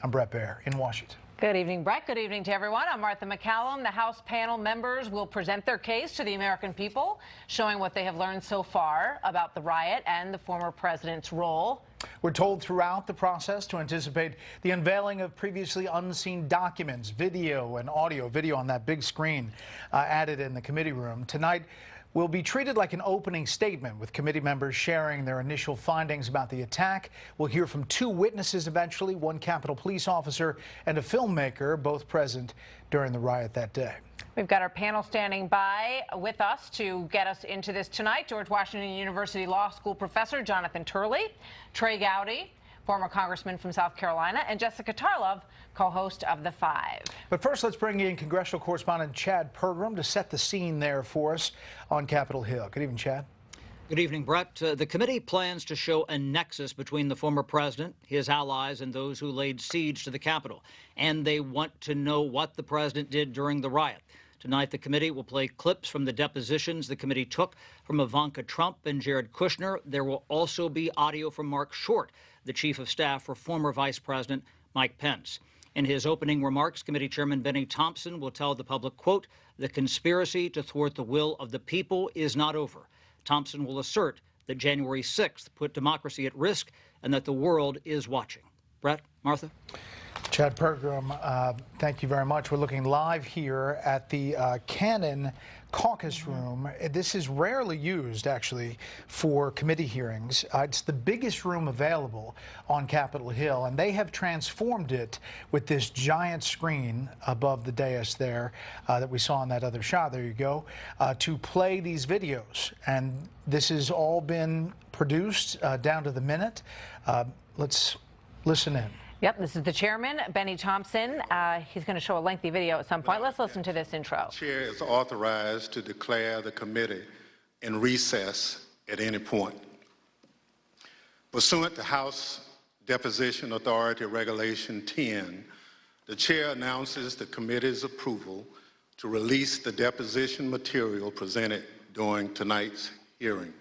I'm Brett Baer in Washington. Good evening, Brett. Good evening to everyone. I'm Martha McCallum. The House panel members will present their case to the American people, showing what they have learned so far about the riot and the former president's role. We're told throughout the process to anticipate the unveiling of previously unseen documents, video and audio, video on that big screen added in the committee room. Tonight will be treated like an opening statement, with committee members sharing their initial findings about the attack. We'll hear from two witnesses eventually, one Capitol Police officer and a filmmaker, both present during the riot that day. We've got our panel standing by with us to get us into this tonight. George Washington University Law School professor Jonathan Turley, Trey Gowdy, former congressman from South Carolina, and Jessica Tarlov, co-host of The Five. But first, let's bring in congressional correspondent Chad Pergram to set the scene there for us on Capitol Hill. Good evening, Chad. Good evening, Brett. The committee plans to show a nexus between the former president, his allies, and those who laid siege to the Capitol. And they want to know what the president did during the riot. Tonight, the committee will play clips from the depositions the committee took from Ivanka Trump and Jared Kushner. There will also be audio from Mark Short, the chief of staff for former Vice President Mike Pence. In his opening remarks, Committee Chairman Benny Thompson will tell the public, quote, "The conspiracy to thwart the will of the people is not over." Thompson will assert that January 6th put democracy at risk and that the world is watching. Brett, Martha? Chad Pergram, thank you very much. We're looking live here at the Cannon Caucus Room. This is rarely used, actually, for committee hearings. It's the biggest room available on Capitol Hill, and they have transformed it with this giant screen above the dais there that we saw in that other shot. There you go, to play these videos. And this has all been produced down to the minute. Let's listen in. Yep, this is the chairman, Benny Thompson. He's going to show a lengthy video at some point. Let's listen to this intro. The chair is authorized to declare the committee in recess at any point. Pursuant to House Deposition Authority Regulation 10, the chair announces the committee's approval to release the deposition material presented during tonight's hearing.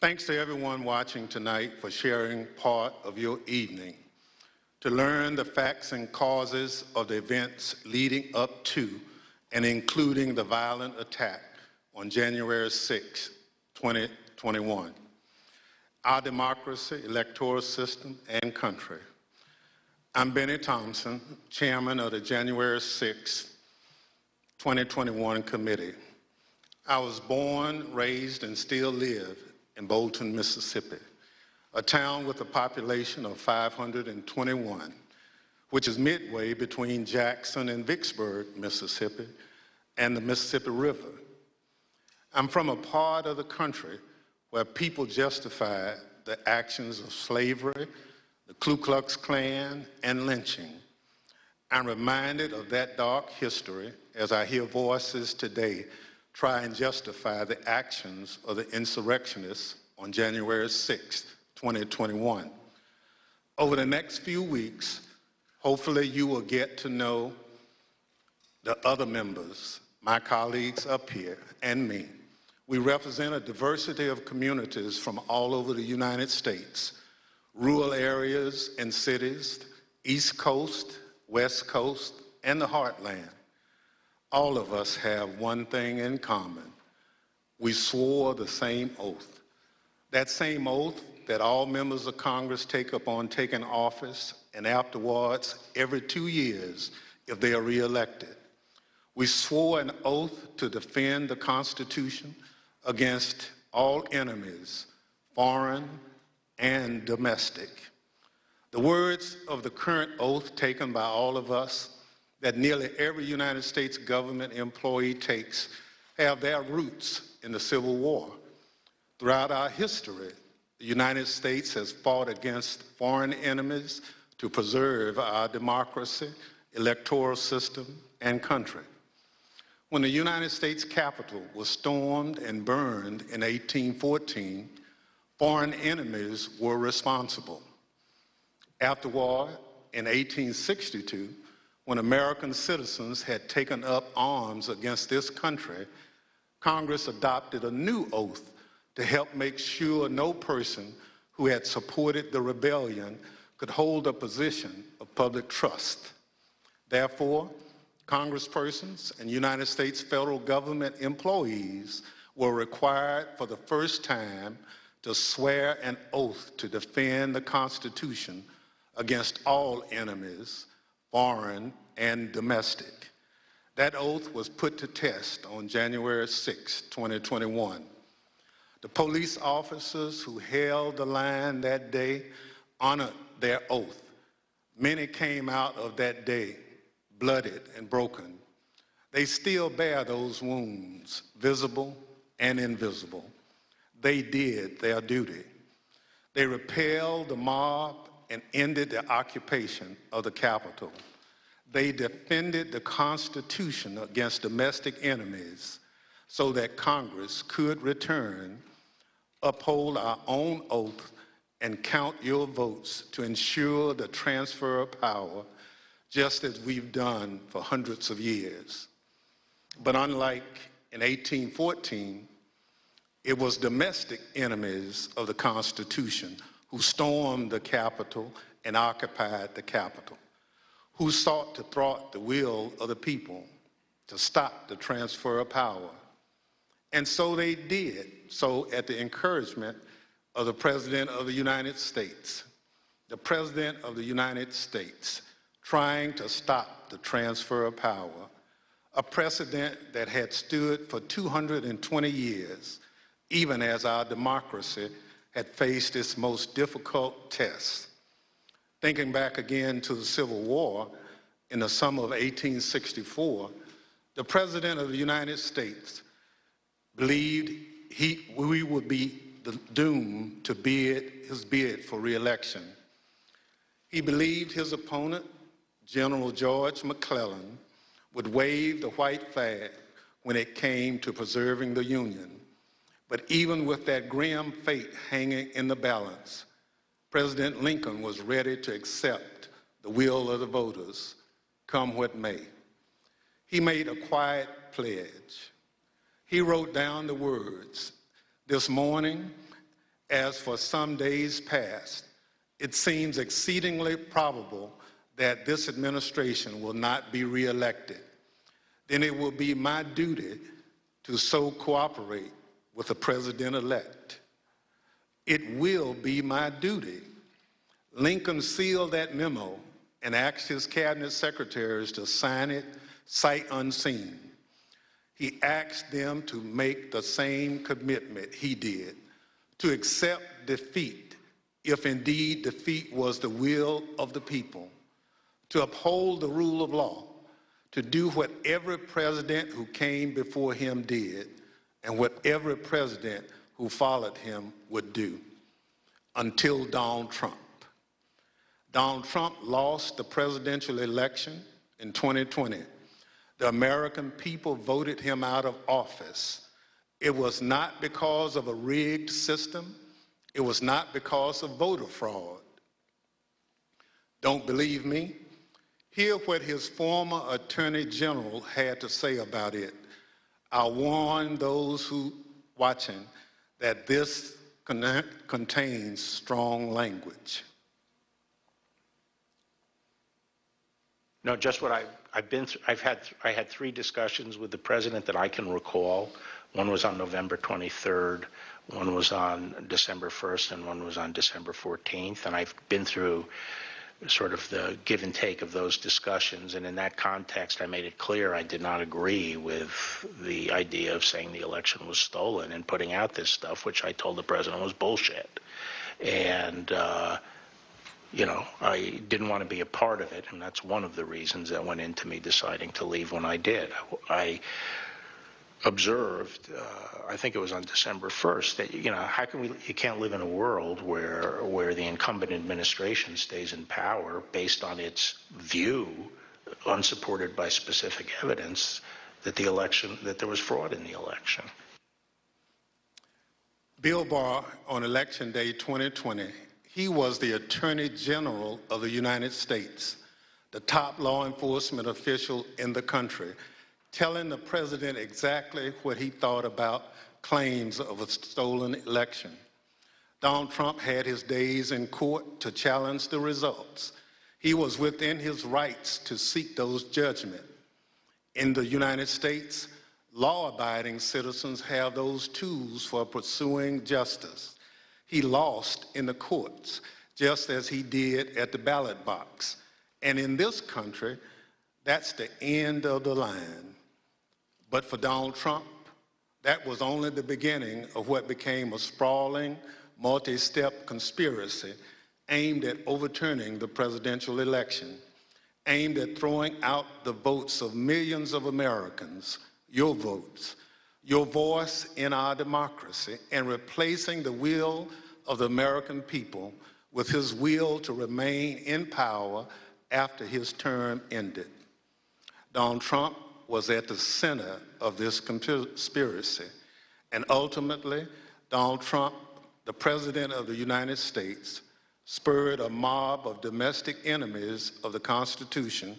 Thanks to everyone watching tonight for sharing part of your evening to learn the facts and causes of the events leading up to and including the violent attack on January 6, 2021. Our democracy, electoral system, and country. I'm Benny Thompson, chairman of the January 6, 2021 committee. I was born, raised, and still live in Bolton, Mississippi, a town with a population of 521, which is midway between Jackson and Vicksburg, Mississippi, and the Mississippi River. I'm from a part of the country where people justify the actions of slavery, the Ku Klux Klan, and lynching. I'm reminded of that dark history as I hear voices today try and justify the actions of the insurrectionists on January 6, 2021. Over the next few weeks, hopefully you will get to know the other members, my colleagues up here, and me. We represent a diversity of communities from all over the United States, rural areas and cities, East Coast, West Coast, and the Heartland. All of us have one thing in common. We swore the same oath. That same oath that all members of Congress take upon taking office and afterwards every 2 years if they are reelected. We swore an oath to defend the Constitution against all enemies, foreign and domestic. The words of the current oath taken by all of us that nearly every United States government employee takes have their roots in the Civil War. Throughout our history, the United States has fought against foreign enemies to preserve our democracy, electoral system, and country. When the United States Capitol was stormed and burned in 1814, foreign enemies were responsible. Afterward, in 1862, when American citizens had taken up arms against this country, Congress adopted a new oath to help make sure no person who had supported the rebellion could hold a position of public trust. Therefore, congresspersons and United States federal government employees were required for the first time to swear an oath to defend the Constitution against all enemies, foreign and domestic. That oath was put to test on January 6, 2021. The police officers who held the line that day honored their oath. Many came out of that day bloodied and broken. They still bear those wounds, visible and invisible. They did their duty. They repelled the mob and ended the occupation of the Capitol. They defended the Constitution against domestic enemies so that Congress could return, uphold our own oath, and count your votes to ensure the transfer of power, just as we've done for hundreds of years. But unlike in 1814, it was domestic enemies of the Constitution who stormed the Capitol and occupied the Capitol, who sought to thwart the will of the people, to stop the transfer of power. And so they did, so at the encouragement of the President of the United States. The President of the United States trying to stop the transfer of power, a precedent that had stood for 220 years, even as our democracy had faced its most difficult tests. Thinking back again to the Civil War in the summer of 1864, the President of the United States believed we would be doomed to his bid for re-election. He believed his opponent, General George McClellan, would wave the white flag when it came to preserving the Union. But even with that grim fate hanging in the balance, President Lincoln was ready to accept the will of the voters, come what may. He made a quiet pledge. He wrote down the words, "This morning, as for some days past, it seems exceedingly probable that this administration will not be re-elected. Then it will be my duty to so cooperate with the president-elect. It will be my duty." Lincoln sealed that memo and asked his cabinet secretaries to sign it sight unseen. He asked them to make the same commitment he did, to accept defeat if indeed defeat was the will of the people, to uphold the rule of law, to do what every president who came before him did and what every president who followed him would do, until Donald Trump. Donald Trump lost the presidential election in 2020. The American people voted him out of office. It was not because of a rigged system. It was not because of voter fraud. Don't believe me? Hear what his former Attorney General had to say about it. I warn those who watching that this contains strong language. No, just what I've been through. I had 3 discussions with the president that I can recall. One was on November 23rd, one was on December 1st, and one was on December 14th. And I've been through sort of the give and take of those discussions. And in that context, I made it clear I did not agree with the idea of saying the election was stolen and putting out this stuff, which I told the president was bullshit. And, you know, I didn't want to be a part of it, and that's one of the reasons that went into me deciding to leave when I did. I observed, I think it was on December 1st, that, you know, how can you can't live in a world where the incumbent administration stays in power based on its view, unsupported by specific evidence, that there was fraud in the election. Bill Barr, on Election Day 2020, he was the Attorney General of the United States, the top law enforcement official in the country, telling the president exactly what he thought about claims of a stolen election. Donald Trump had his days in court to challenge the results. He was within his rights to seek those judgments. In the United States, law-abiding citizens have those tools for pursuing justice. He lost in the courts, just as he did at the ballot box. And in this country, that's the end of the line. But for Donald Trump, that was only the beginning of what became a sprawling, multi-step conspiracy aimed at overturning the presidential election, aimed at throwing out the votes of millions of Americans, your votes, your voice in our democracy, and replacing the will of the American people with his will to remain in power after his term ended. Donald Trump was at the center of this conspiracy, and ultimately, Donald Trump, the President of the United States, spurred a mob of domestic enemies of the Constitution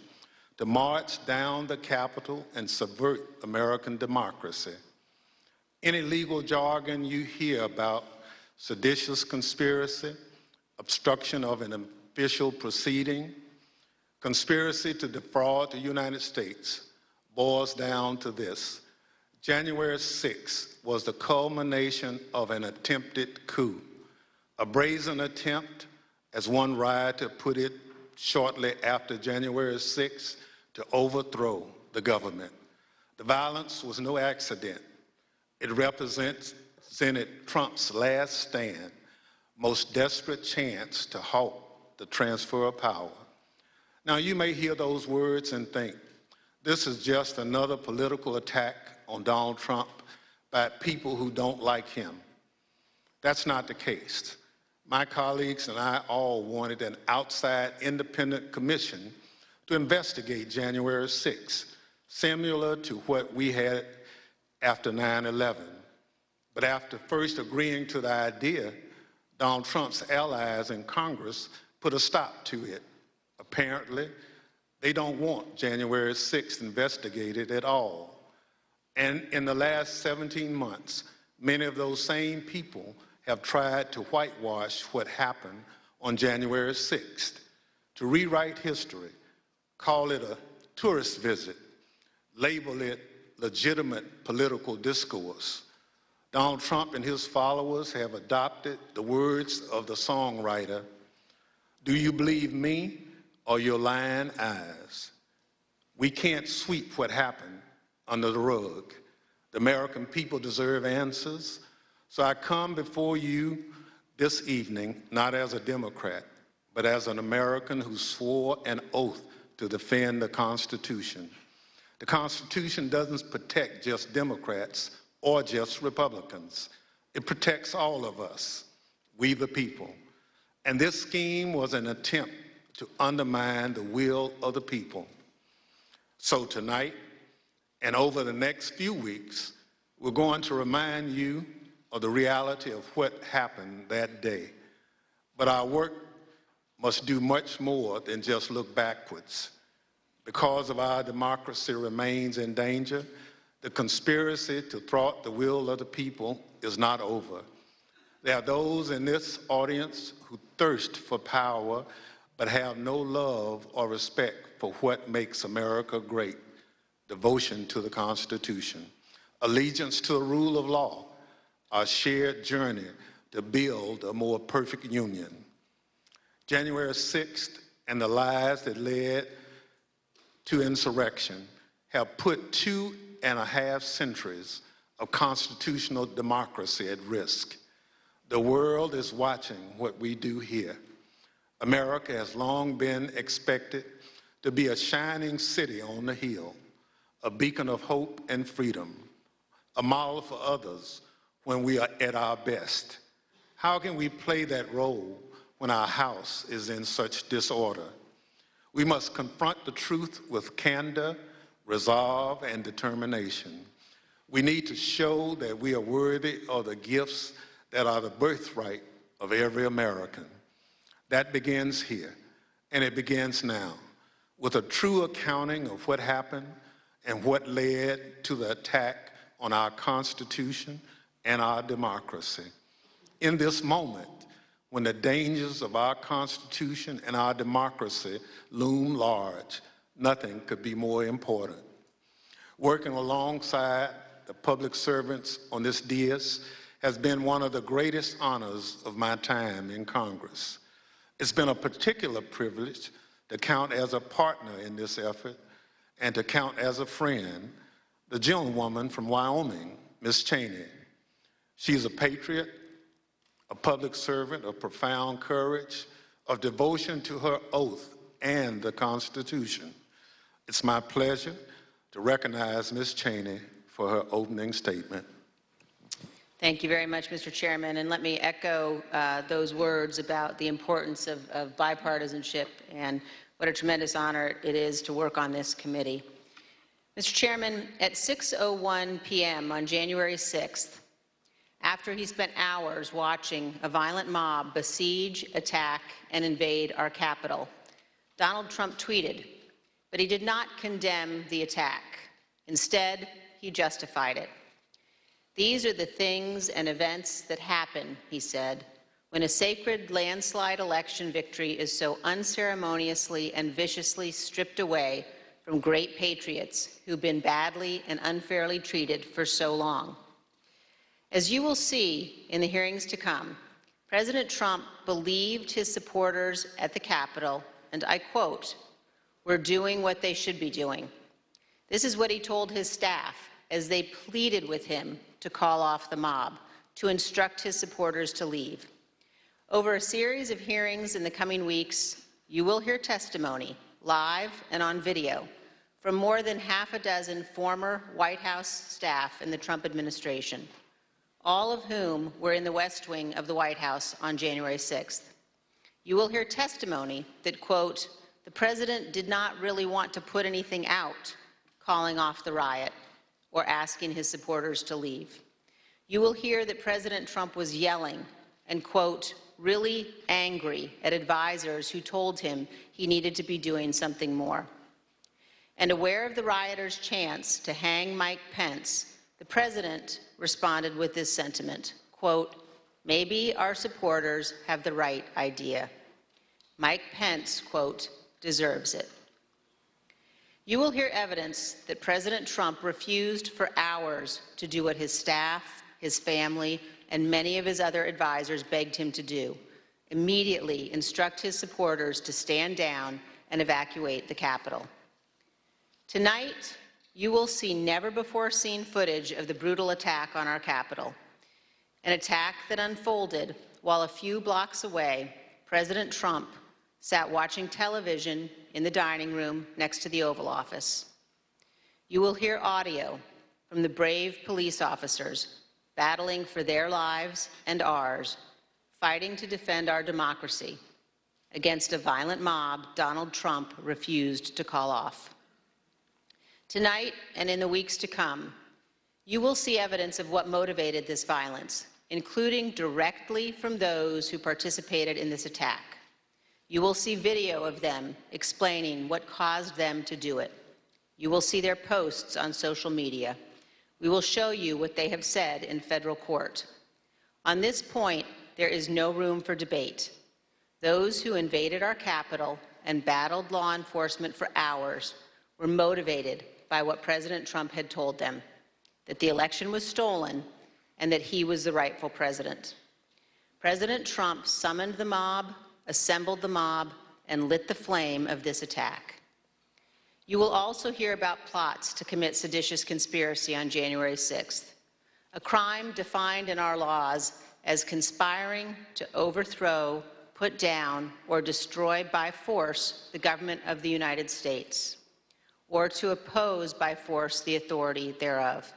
to march down the Capitol and subvert American democracy. Any legal jargon you hear about seditious conspiracy, obstruction of an official proceeding, conspiracy to defraud the United States boils down to this. January 6th was the culmination of an attempted coup, a brazen attempt, as one rioter put it shortly after January 6th, to overthrow the government. The violence was no accident. It represented Trump's last stand, most desperate chance to halt the transfer of power. Now, you may hear those words and think, this is just another political attack on Donald Trump by people who don't like him. That's not the case. My colleagues and I all wanted an outside independent commission to investigate January 6th, similar to what we had after 9/11. But after first agreeing to the idea, Donald Trump's allies in Congress put a stop to it. Apparently, they don't want January 6th investigated at all. And in the last 17 months, many of those same people have tried to whitewash what happened on January 6th, to rewrite history, call it a tourist visit, label it legitimate political discourse. Donald Trump and his followers have adopted the words of the songwriter, "Do you believe me or your lying eyes?" We can't sweep what happened under the rug. The American people deserve answers. So I come before you this evening, not as a Democrat, but as an American who swore an oath to defend the Constitution. The Constitution doesn't protect just Democrats or just Republicans. It protects all of us, we the people. And this scheme was an attempt to undermine the will of the people. So tonight, and over the next few weeks, we're going to remind you of the reality of what happened that day. But our work must do much more than just look backwards. Because of our democracy remains in danger, the conspiracy to thwart the will of the people is not over. There are those in this audience who thirst for power but have no love or respect for what makes America great: devotion to the Constitution, allegiance to the rule of law, our shared journey to build a more perfect union. January 6th and the lies that led to insurrection have put 2.5 centuries of constitutional democracy at risk. The world is watching what we do here. America has long been expected to be a shining city on the hill, a beacon of hope and freedom, a model for others when we are at our best. How can we play that role when our house is in such disorder? We must confront the truth with candor, resolve, and determination. We need to show that we are worthy of the gifts that are the birthright of every American. That begins here, and it begins now, with a true accounting of what happened and what led to the attack on our Constitution and our democracy. In this moment, when the dangers of our Constitution and our democracy loom large, nothing could be more important. Working alongside the public servants on this dais has been one of the greatest honors of my time in Congress. It's been a particular privilege to count as a partner in this effort and to count as a friend the gentlewoman from Wyoming, Ms. Cheney. She's a patriot, a public servant of profound courage, of devotion to her oath and the Constitution. It's my pleasure to recognize Ms. Cheney for her opening statement. Thank you very much, Mr. Chairman, and let me echo those words about the importance of bipartisanship and what a tremendous honor it is to work on this committee. Mr. Chairman, at 6:01 p.m. on January 6th, after he spent hours watching a violent mob besiege, attack, and invade our Capitol, Donald Trump tweeted, but he did not condemn the attack. Instead, he justified it. "These are the things and events that happen," he said, "when a sacred landslide election victory is so unceremoniously and viciously stripped away from great patriots who've been badly and unfairly treated for so long." As you will see in the hearings to come, President Trump believed his supporters at the Capitol, and I quote, "We're doing what they should be doing." This is what he told his staff as they pleaded with him to call off the mob, to instruct his supporters to leave. Over a series of hearings in the coming weeks, you will hear testimony, live and on video, from more than half a dozen former White House staff in the Trump administration, all of whom were in the West Wing of the White House on January 6th. You will hear testimony that, quote, "The president did not really want to put anything out, calling off the riot or asking his supporters to leave." You will hear that President Trump was yelling and, quote, "really angry at advisors who told him he needed to be doing something more." And aware of the rioters' chance to hang Mike Pence, the president responded with this sentiment, quote, "Maybe our supporters have the right idea. Mike Pence, quote, deserves it." You will hear evidence that President Trump refused for hours to do what his staff, his family, and many of his other advisors begged him to do: immediately instruct his supporters to stand down and evacuate the Capitol. Tonight, you will see never-before-seen footage of the brutal attack on our Capitol, an attack that unfolded while a few blocks away, President Trump sat watching television in the dining room next to the Oval Office. You will hear audio from the brave police officers battling for their lives and ours, fighting to defend our democracy against a violent mob Donald Trump refused to call off. Tonight and in the weeks to come, you will see evidence of what motivated this violence, including directly from those who participated in this attack. You will see video of them explaining what caused them to do it. You will see their posts on social media. We will show you what they have said in federal court. On this point, there is no room for debate. Those who invaded our Capitol and battled law enforcement for hours were motivated by what President Trump had told them, that the election was stolen and that he was the rightful president. President Trump summoned the mob, assembled the mob, and lit the flame of this attack. You will also hear about plots to commit seditious conspiracy on January 6th, a crime defined in our laws as conspiring to overthrow, put down, or destroy by force the government of the United States, or to oppose by force the authority thereof.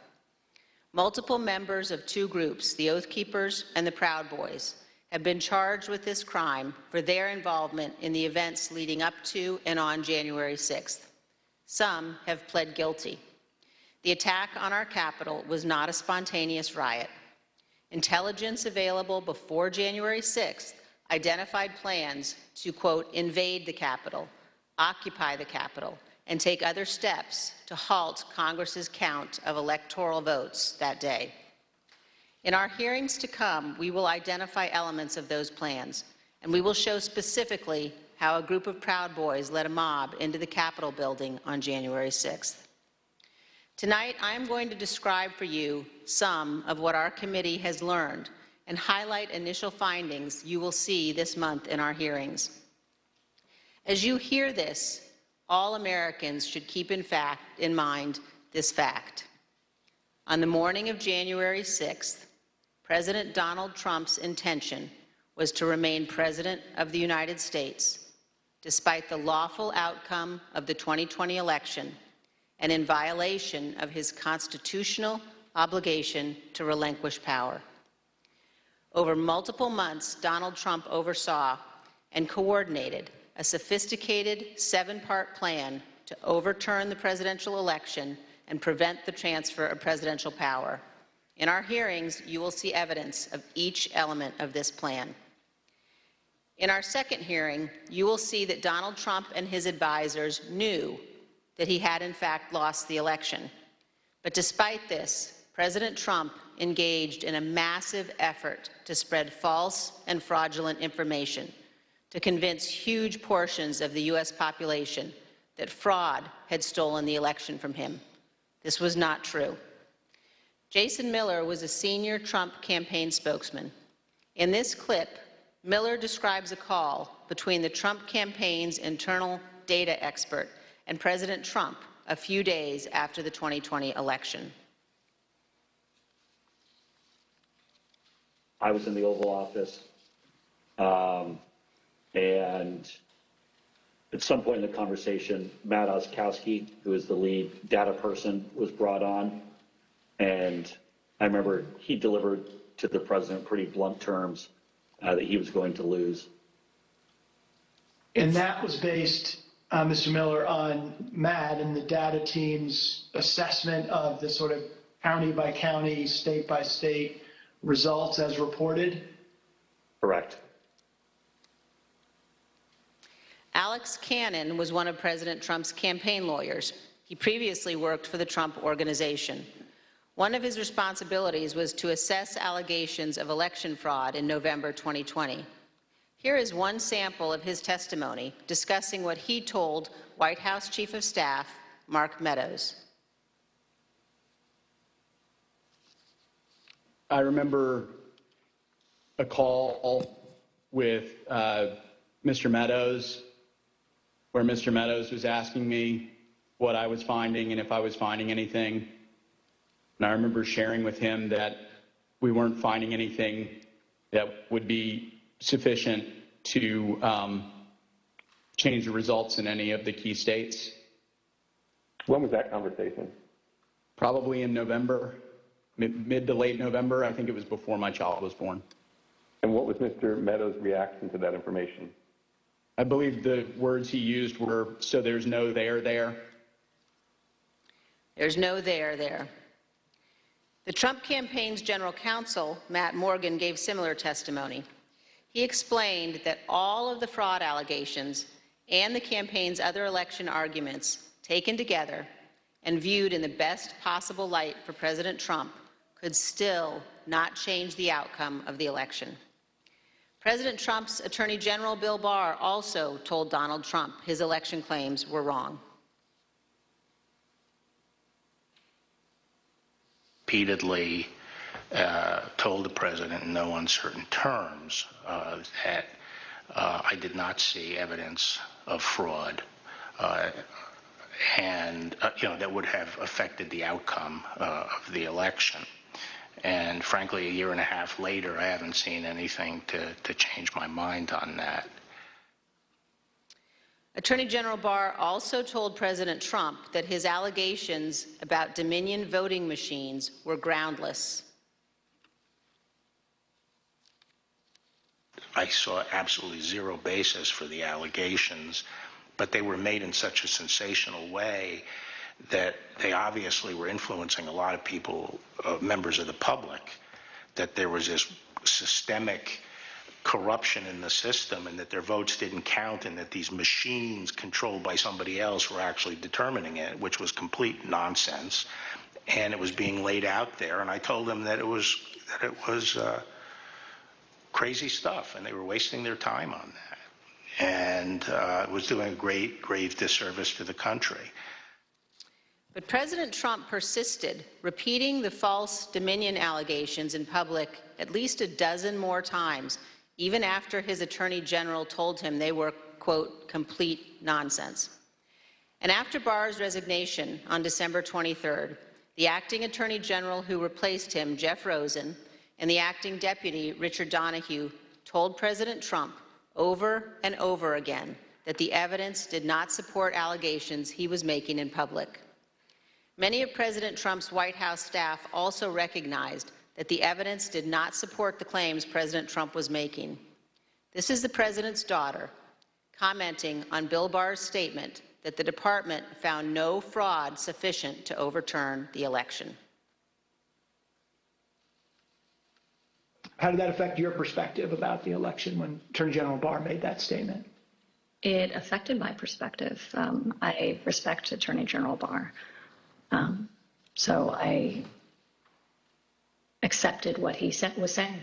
Multiple members of two groups, the Oath Keepers and the Proud Boys, have been charged with this crime for their involvement in the events leading up to and on January 6th. Some have pled guilty. The attack on our Capitol was not a spontaneous riot. Intelligence available before January 6th identified plans to, quote, invade the Capitol, occupy the Capitol, and take other steps to halt Congress's count of electoral votes that day. In our hearings to come, we will identify elements of those plans, and we will show specifically how a group of Proud Boys led a mob into the Capitol building on January 6th. Tonight, I am going to describe for you some of what our committee has learned and highlight initial findings you will see this month in our hearings. As you hear this, all Americans should keep in mind this fact. On the morning of January 6th, President Donald Trump's intention was to remain President of the United States, despite the lawful outcome of the 2020 election and in violation of his constitutional obligation to relinquish power. Over multiple months, Donald Trump oversaw and coordinated a sophisticated 7-part plan to overturn the presidential election and prevent the transfer of presidential power. In our hearings, you will see evidence of each element of this plan. In our second hearing, you will see that Donald Trump and his advisors knew that he had in fact lost the election. But despite this, President Trump engaged in a massive effort to spread false and fraudulent information to convince huge portions of the U.S. population that fraud had stolen the election from him. This was not true. Jason Miller was a senior Trump campaign spokesman. In this clip, Miller describes a call between the Trump campaign's internal data expert and President Trump a few days after the 2020 election. I was in the Oval Office, and at some point in the conversation, Matt Oskowski, who is the lead data person, was brought on, and I remember he delivered to the president pretty blunt terms that he was going to lose. And that was based, Mr. Miller, on Matt and the data team's assessment of the sort of county by county, state by state results as reported? Correct. Alex Cannon was one of President Trump's campaign lawyers. He previously worked for the Trump Organization. One of his responsibilities was to assess allegations of election fraud in November 2020. Here is one sample of his testimony discussing what he told White House Chief of Staff Mark Meadows. I remember a call with Mr. Meadows, where Mr. Meadows was asking me what I was finding and if I was finding anything. And I remember sharing with him that we weren't finding anything that would be sufficient to change the results in any of the key states. When was that conversation? Probably in November, mid to late November. I think it was before my child was born. And what was Mr. Meadows' reaction to that information? I believe the words he used were, "So there's no there there." There's no there. The Trump campaign's general counsel, Matt Morgan, gave similar testimony. He explained that all of the fraud allegations and the campaign's other election arguments taken together and viewed in the best possible light for President Trump could still not change the outcome of the election. President Trump's Attorney General Bill Barr also told Donald Trump his election claims were wrong. Repeatedly told the president in no uncertain terms that I did not see evidence of fraud and that would have affected the outcome of the election. And frankly, a year and a half later, I haven't seen anything to change my mind on that. Attorney General Barr also told President Trump that his allegations about Dominion voting machines were groundless. I saw absolutely zero basis for the allegations, but they were made in such a sensational way that they obviously were influencing a lot of people, members of the public, that there was this systemic corruption in the system and that their votes didn't count and that these machines controlled by somebody else were actually determining it, which was complete nonsense. and it was being laid out there. And I told them that it was crazy stuff, and they were wasting their time on that, and it was doing a grave disservice to the country. But President Trump persisted, repeating the false Dominion allegations in public at least a dozen more times, even after his Attorney General told him they were, quote, complete nonsense. And after Barr's resignation on December 23rd, the acting Attorney General who replaced him, Jeff Rosen, and the acting deputy, Richard Donahue, told President Trump over and over again that the evidence did not support allegations he was making in public. Many of President Trump's White House staff also recognized that the evidence did not support the claims President Trump was making. This is the president's daughter commenting on Bill Barr's statement that the department found no fraud sufficient to overturn the election. How did that affect your perspective about the election when Attorney General Barr made that statement? It affected my perspective. I respect Attorney General Barr. So I accepted what he was saying.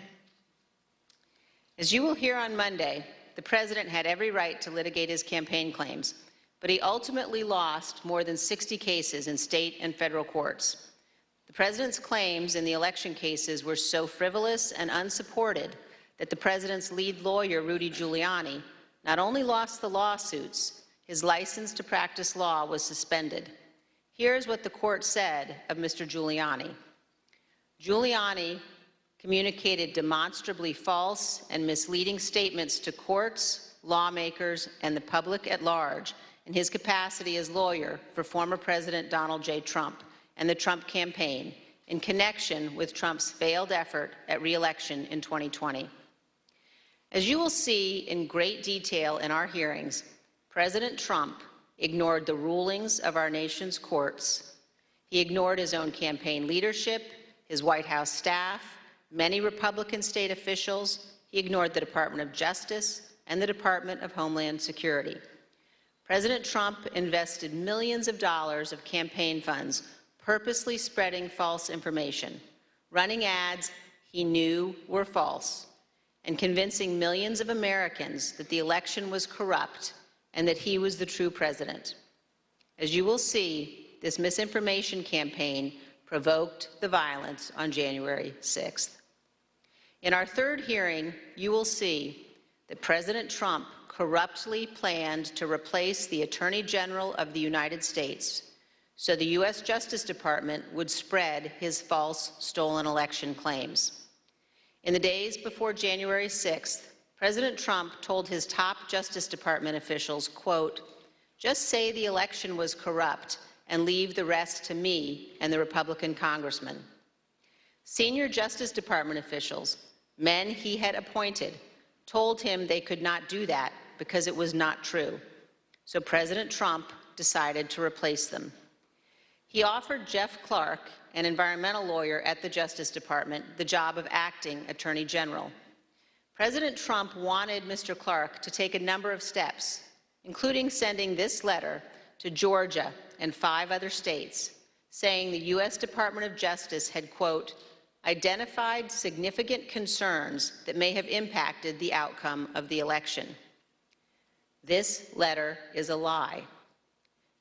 As you will hear on Monday, the president had every right to litigate his campaign claims, but he ultimately lost more than 60 cases in state and federal courts. The president's claims in the election cases were so frivolous and unsupported that the president's lead lawyer, Rudy Giuliani, not only lost the lawsuits, his license to practice law was suspended. Here's what the court said of Mr. Giuliani. Giuliani communicated demonstrably false and misleading statements to courts, lawmakers, and the public at large in his capacity as lawyer for former President Donald J. Trump and the Trump campaign in connection with Trump's failed effort at re-election in 2020. As you will see in great detail in our hearings, President Trump ignored the rulings of our nation's courts. He ignored his own campaign leadership, his White House staff, many Republican state officials. He ignored the Department of Justice and the Department of Homeland Security. President Trump invested millions of dollars of campaign funds purposely spreading false information, running ads he knew were false, and convincing millions of Americans that the election was corrupt and that he was the true president. As you will see, this misinformation campaign provoked the violence on January 6th. In our third hearing, you will see that President Trump corruptly planned to replace the Attorney General of the United States so the U.S. Justice Department would spread his false stolen election claims. In the days before January 6th, President Trump told his top Justice Department officials, quote, "Just say the election was corrupt and leave the rest to me and the Republican congressman." Senior Justice Department officials, men he had appointed, told him they could not do that because it was not true. So President Trump decided to replace them. He offered Jeff Clark, an environmental lawyer at the Justice Department, the job of acting Attorney General. President Trump wanted Mr. Clark to take a number of steps, including sending this letter to Georgia and 5 other states, saying the U.S. Department of Justice had, quote, identified significant concerns that may have impacted the outcome of the election. This letter is a lie.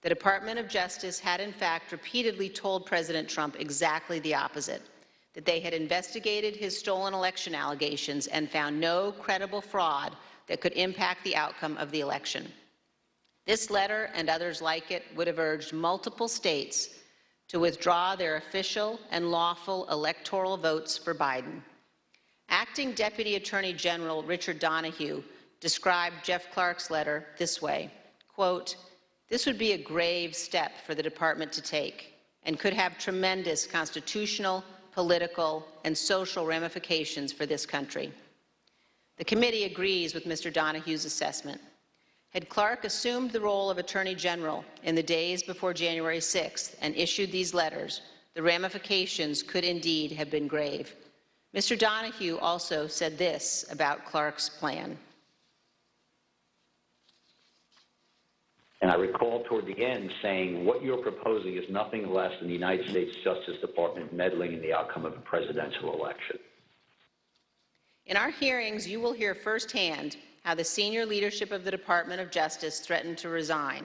The Department of Justice had, in fact, repeatedly told President Trump exactly the opposite, that they had investigated his stolen election allegations and found no credible fraud that could impact the outcome of the election. This letter and others like it would have urged multiple states to withdraw their official and lawful electoral votes for Biden. Acting Deputy Attorney General Richard Donahue described Jeff Clark's letter this way, quote, "This would be a grave step for the department to take and could have tremendous constitutional, political, and social ramifications for this country." The committee agrees with Mr. Donahue's assessment. Had Clark assumed the role of Attorney General in the days before January 6th and issued these letters, the ramifications could indeed have been grave. Mr. Donahue also said this about Clark's plan. And I recall toward the end saying, what you're proposing is nothing less than the United States Justice Department meddling in the outcome of a presidential election. In our hearings, you will hear firsthand how the senior leadership of the Department of Justice threatened to resign,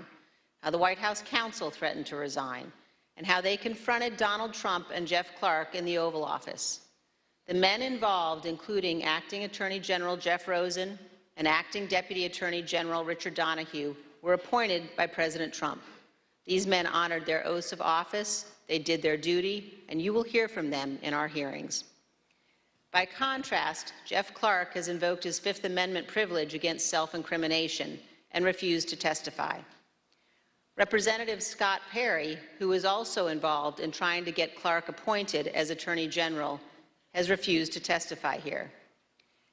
how the White House counsel threatened to resign, and how they confronted Donald Trump and Jeff Clark in the Oval Office. The men involved, including Acting Attorney General Jeff Rosen and Acting Deputy Attorney General Richard Donahue, were appointed by President Trump. These men honored their oaths of office, they did their duty, and you will hear from them in our hearings. By contrast, Jeff Clark has invoked his Fifth Amendment privilege against self-incrimination and refused to testify. Representative Scott Perry, who is also involved in trying to get Clark appointed as Attorney General, has refused to testify here.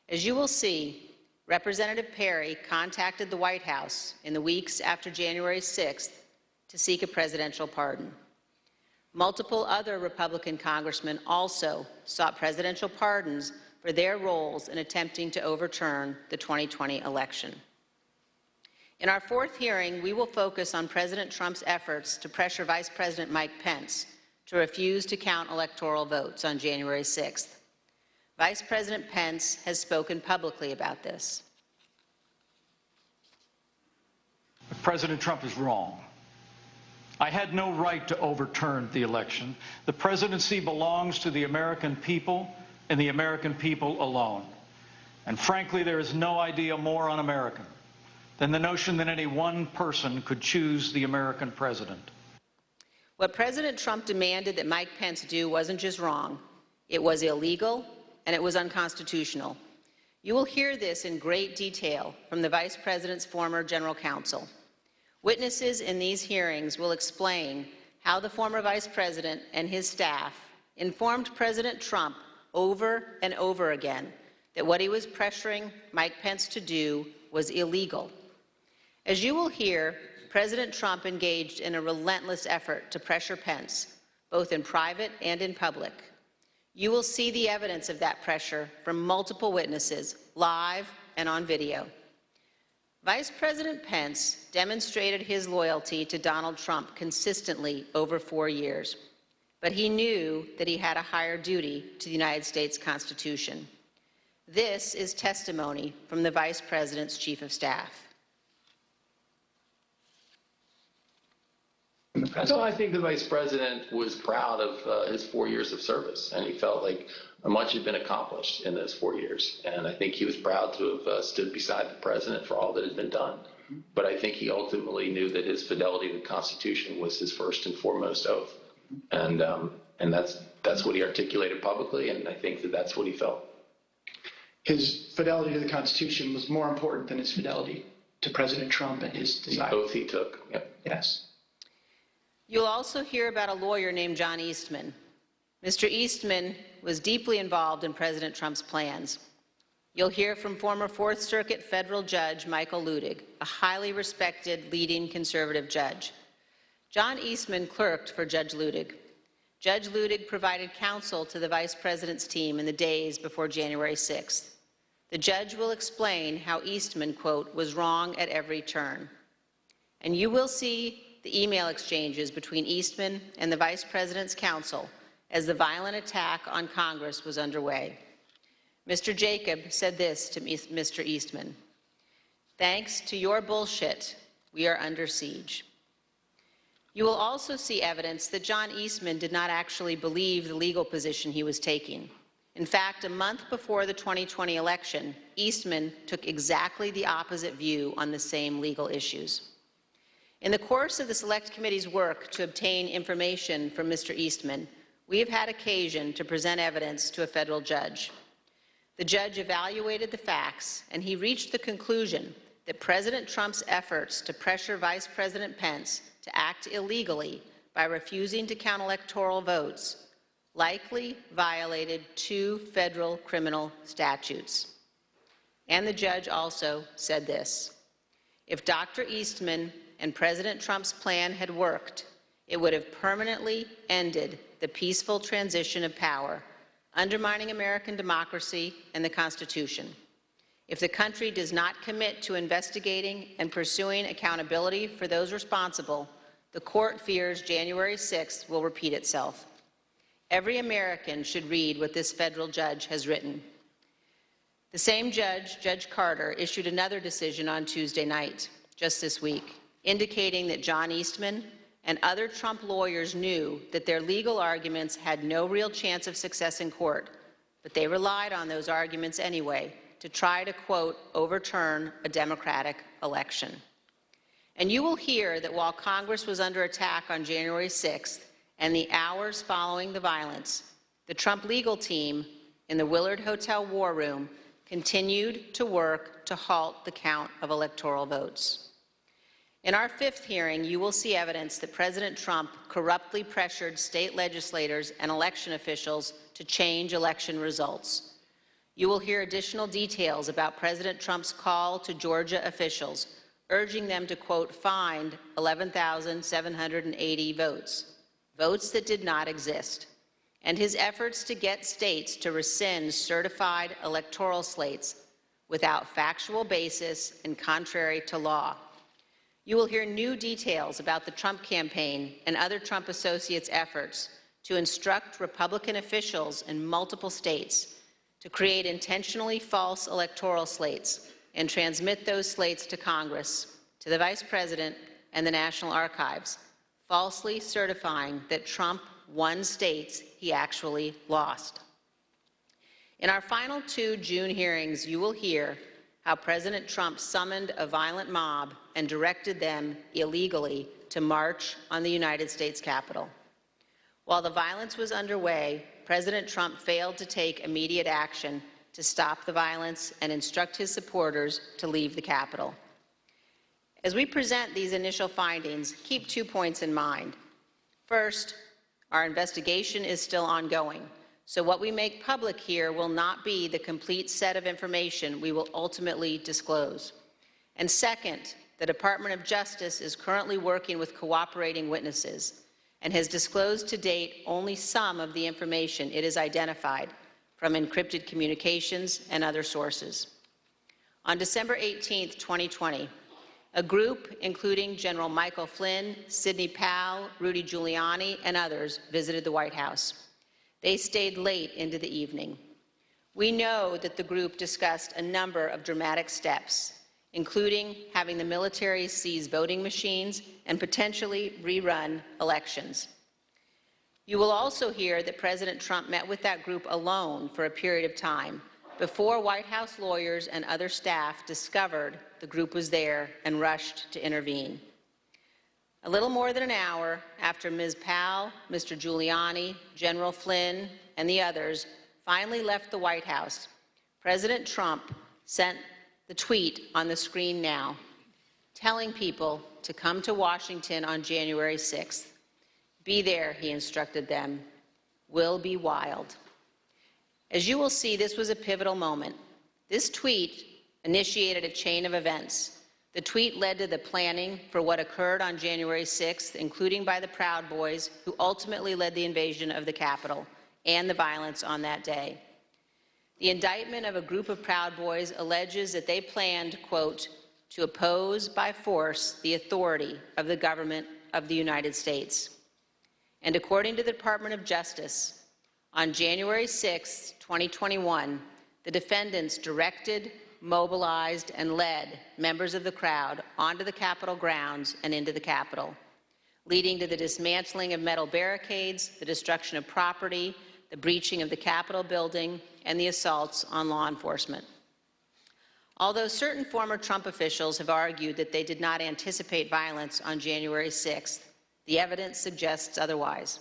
As you will see, Representative Perry contacted the White House in the weeks after January 6th to seek a presidential pardon. Multiple other Republican congressmen also sought presidential pardons for their roles in attempting to overturn the 2020 election. In our fourth hearing, we will focus on President Trump's efforts to pressure Vice President Mike Pence to refuse to count electoral votes on January 6th. Vice President Pence has spoken publicly about this. President Trump is wrong. I had no right to overturn the election. The presidency belongs to the American people and the American people alone. And frankly, there is no idea more un-American than the notion that any one person could choose the American president. What President Trump demanded that Mike Pence do wasn't just wrong, it was illegal and it was unconstitutional. You will hear this in great detail from the Vice President's former general counsel. Witnesses in these hearings will explain how the former Vice President and his staff informed President Trump over and over again that what he was pressuring Mike Pence to do was illegal. As you will hear, President Trump engaged in a relentless effort to pressure Pence, both in private and in public. You will see the evidence of that pressure from multiple witnesses, live and on video. Vice President Pence demonstrated his loyalty to Donald Trump consistently over 4 years, but he knew that he had a higher duty to the United States Constitution. This is testimony from the Vice President's Chief of Staff. So I think the Vice President was proud of his 4 years of service, and he felt like much had been accomplished in those 4 years. And I think he was proud to have stood beside the President for all that had been done. But I think he ultimately knew that his fidelity to the Constitution was his first and foremost oath. And that's what he articulated publicly, and I think that that's what he felt. His fidelity to the Constitution was more important than his fidelity to President Trump and his desire. The oath he took. Yep. Yes. You'll also hear about a lawyer named John Eastman. Mr. Eastman was deeply involved in President Trump's plans. You'll hear from former Fourth Circuit federal judge Michael Ludig, a highly respected leading conservative judge. John Eastman clerked for Judge Ludig. Judge Ludig provided counsel to the Vice President's team in the days before January 6th. The judge will explain how Eastman, quote, was wrong at every turn. And you will see the email exchanges between Eastman and the Vice President's counsel as the violent attack on Congress was underway. Mr. Jacob said this to Mr. Eastman: "Thanks to your bullshit, we are under siege." You will also see evidence that John Eastman did not actually believe the legal position he was taking. In fact, a month before the 2020 election, Eastman took exactly the opposite view on the same legal issues. In the course of the Select Committee's work to obtain information from Mr. Eastman, we have had occasion to present evidence to a federal judge. The judge evaluated the facts, and he reached the conclusion that President Trump's efforts to pressure Vice President Pence to act illegally by refusing to count electoral votes likely violated 2 federal criminal statutes. And the judge also said this: if Dr. Eastman and President Trump's plan had worked, it would have permanently ended the peaceful transition of power, undermining American democracy and the Constitution. If the country does not commit to investigating and pursuing accountability for those responsible, the court fears January 6th will repeat itself. Every American should read what this federal judge has written. The same judge, Judge Carter, issued another decision on Tuesday night, just this week, indicating that John Eastman and other Trump lawyers knew that their legal arguments had no real chance of success in court, but they relied on those arguments anyway to try to, quote, overturn a Democratic election. And you will hear that while Congress was under attack on January 6th and the hours following the violence, the Trump legal team in the Willard Hotel War Room continued to work to halt the count of electoral votes. In our fifth hearing, you will see evidence that President Trump corruptly pressured state legislators and election officials to change election results. You will hear additional details about President Trump's call to Georgia officials, urging them to, quote, find 11,780 votes, votes that did not exist, and his efforts to get states to rescind certified electoral slates without factual basis and contrary to law. You will hear new details about the Trump campaign and other Trump associates' efforts to instruct Republican officials in multiple states to create intentionally false electoral slates and transmit those slates to Congress, to the Vice President, and the National Archives, falsely certifying that Trump won states he actually lost. In our final two June hearings, you will hear how President Trump summoned a violent mob and directed them illegally to march on the United States Capitol. While the violence was underway, President Trump failed to take immediate action to stop the violence and instruct his supporters to leave the Capitol. As we present these initial findings, keep 2 points in mind. First, our investigation is still ongoing, so what we make public here will not be the complete set of information we will ultimately disclose. And second, the Department of Justice is currently working with cooperating witnesses and has disclosed to date only some of the information it has identified from encrypted communications and other sources. On December 18, 2020, a group including General Michael Flynn, Sidney Powell, Rudy Giuliani, and others visited the White House. They stayed late into the evening. We know that the group discussed a number of dramatic steps, including having the military seize voting machines and potentially rerun elections. You will also hear that President Trump met with that group alone for a period of time before White House lawyers and other staff discovered the group was there and rushed to intervene. A little more than an hour after Ms. Powell, Mr. Giuliani, General Flynn, and the others finally left the White House, President Trump sent the tweet on the screen now, telling people to come to Washington on January 6th. Be there, he instructed them. Will be wild. As you will see, this was a pivotal moment. This tweet initiated a chain of events. The tweet led to the planning for what occurred on January 6th, including by the Proud Boys, who ultimately led the invasion of the Capitol and the violence on that day. The indictment of a group of Proud Boys alleges that they planned, quote, to oppose by force the authority of the government of the United States. And according to the Department of Justice, on January 6, 2021, the defendants directed, mobilized, and led members of the crowd onto the Capitol grounds and into the Capitol, leading to the dismantling of metal barricades, the destruction of property, the breaching of the Capitol building, and the assaults on law enforcement. Although certain former Trump officials have argued that they did not anticipate violence on January 6th, the evidence suggests otherwise.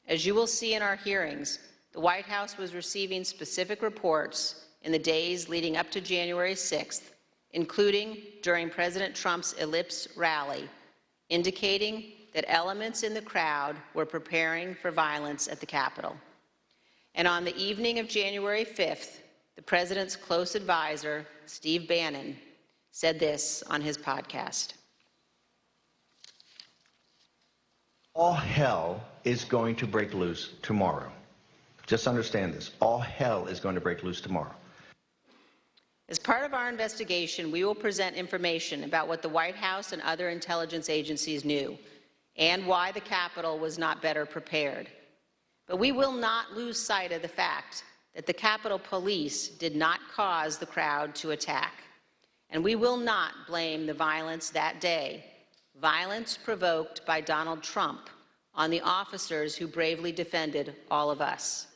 As you will see in our hearings, the White House was receiving specific reports in the days leading up to January 6th, including during President Trump's Ellipse rally, indicating that elements in the crowd were preparing for violence at the Capitol. And on the evening of January 5th, the president's close advisor, Steve Bannon, said this on his podcast. All hell is going to break loose tomorrow. Just understand this. All hell is going to break loose tomorrow. As part of our investigation, we will present information about what the White House and other intelligence agencies knew and why the Capitol was not better prepared. But we will not lose sight of the fact that the Capitol Police did not cause the crowd to attack. And we will not blame the violence that day, violence provoked by Donald Trump, on the officers who bravely defended all of us.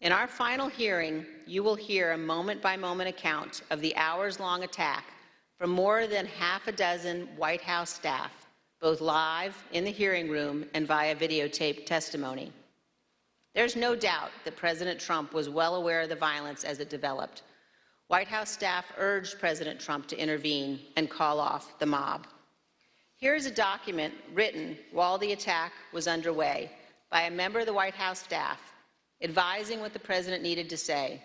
In our final hearing, you will hear a moment-by-moment account of the hours-long attack from more than half a dozen White House staff, both live in the hearing room and via videotaped testimony. There's no doubt that President Trump was well aware of the violence as it developed. White House staff urged President Trump to intervene and call off the mob. Here is a document written while the attack was underway by a member of the White House staff advising what the president needed to say.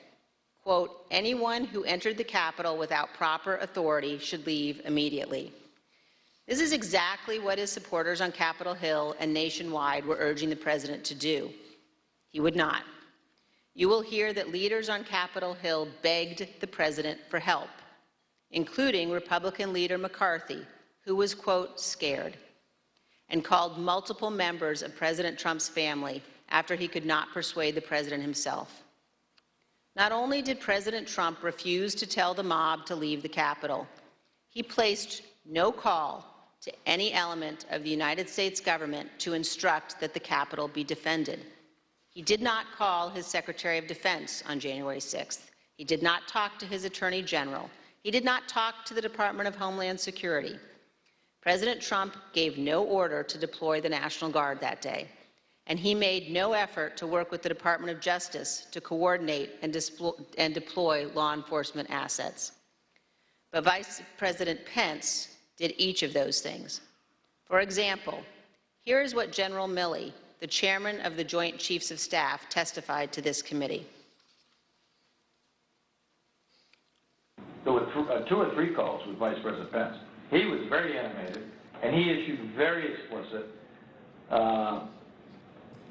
Quote, anyone who entered the Capitol without proper authority should leave immediately. This is exactly what his supporters on Capitol Hill and nationwide were urging the president to do. He would not. You will hear that leaders on Capitol Hill begged the president for help, including Republican leader McCarthy, who was, quote, scared, and called multiple members of President Trump's family after he could not persuade the president himself. Not only did President Trump refuse to tell the mob to leave the Capitol, he placed no call to any element of the United States government to instruct that the Capitol be defended. He did not call his Secretary of Defense on January 6th. He did not talk to his Attorney General. He did not talk to the Department of Homeland Security. President Trump gave no order to deploy the National Guard that day, and he made no effort to work with the Department of Justice to coordinate and deploy law enforcement assets. But Vice President Pence did each of those things. For example, here is what General Milley, the chairman of the Joint Chiefs of Staff, testified to this committee. There were 2 or 3 calls with Vice President Pence. He was very animated, and he issued very explicit,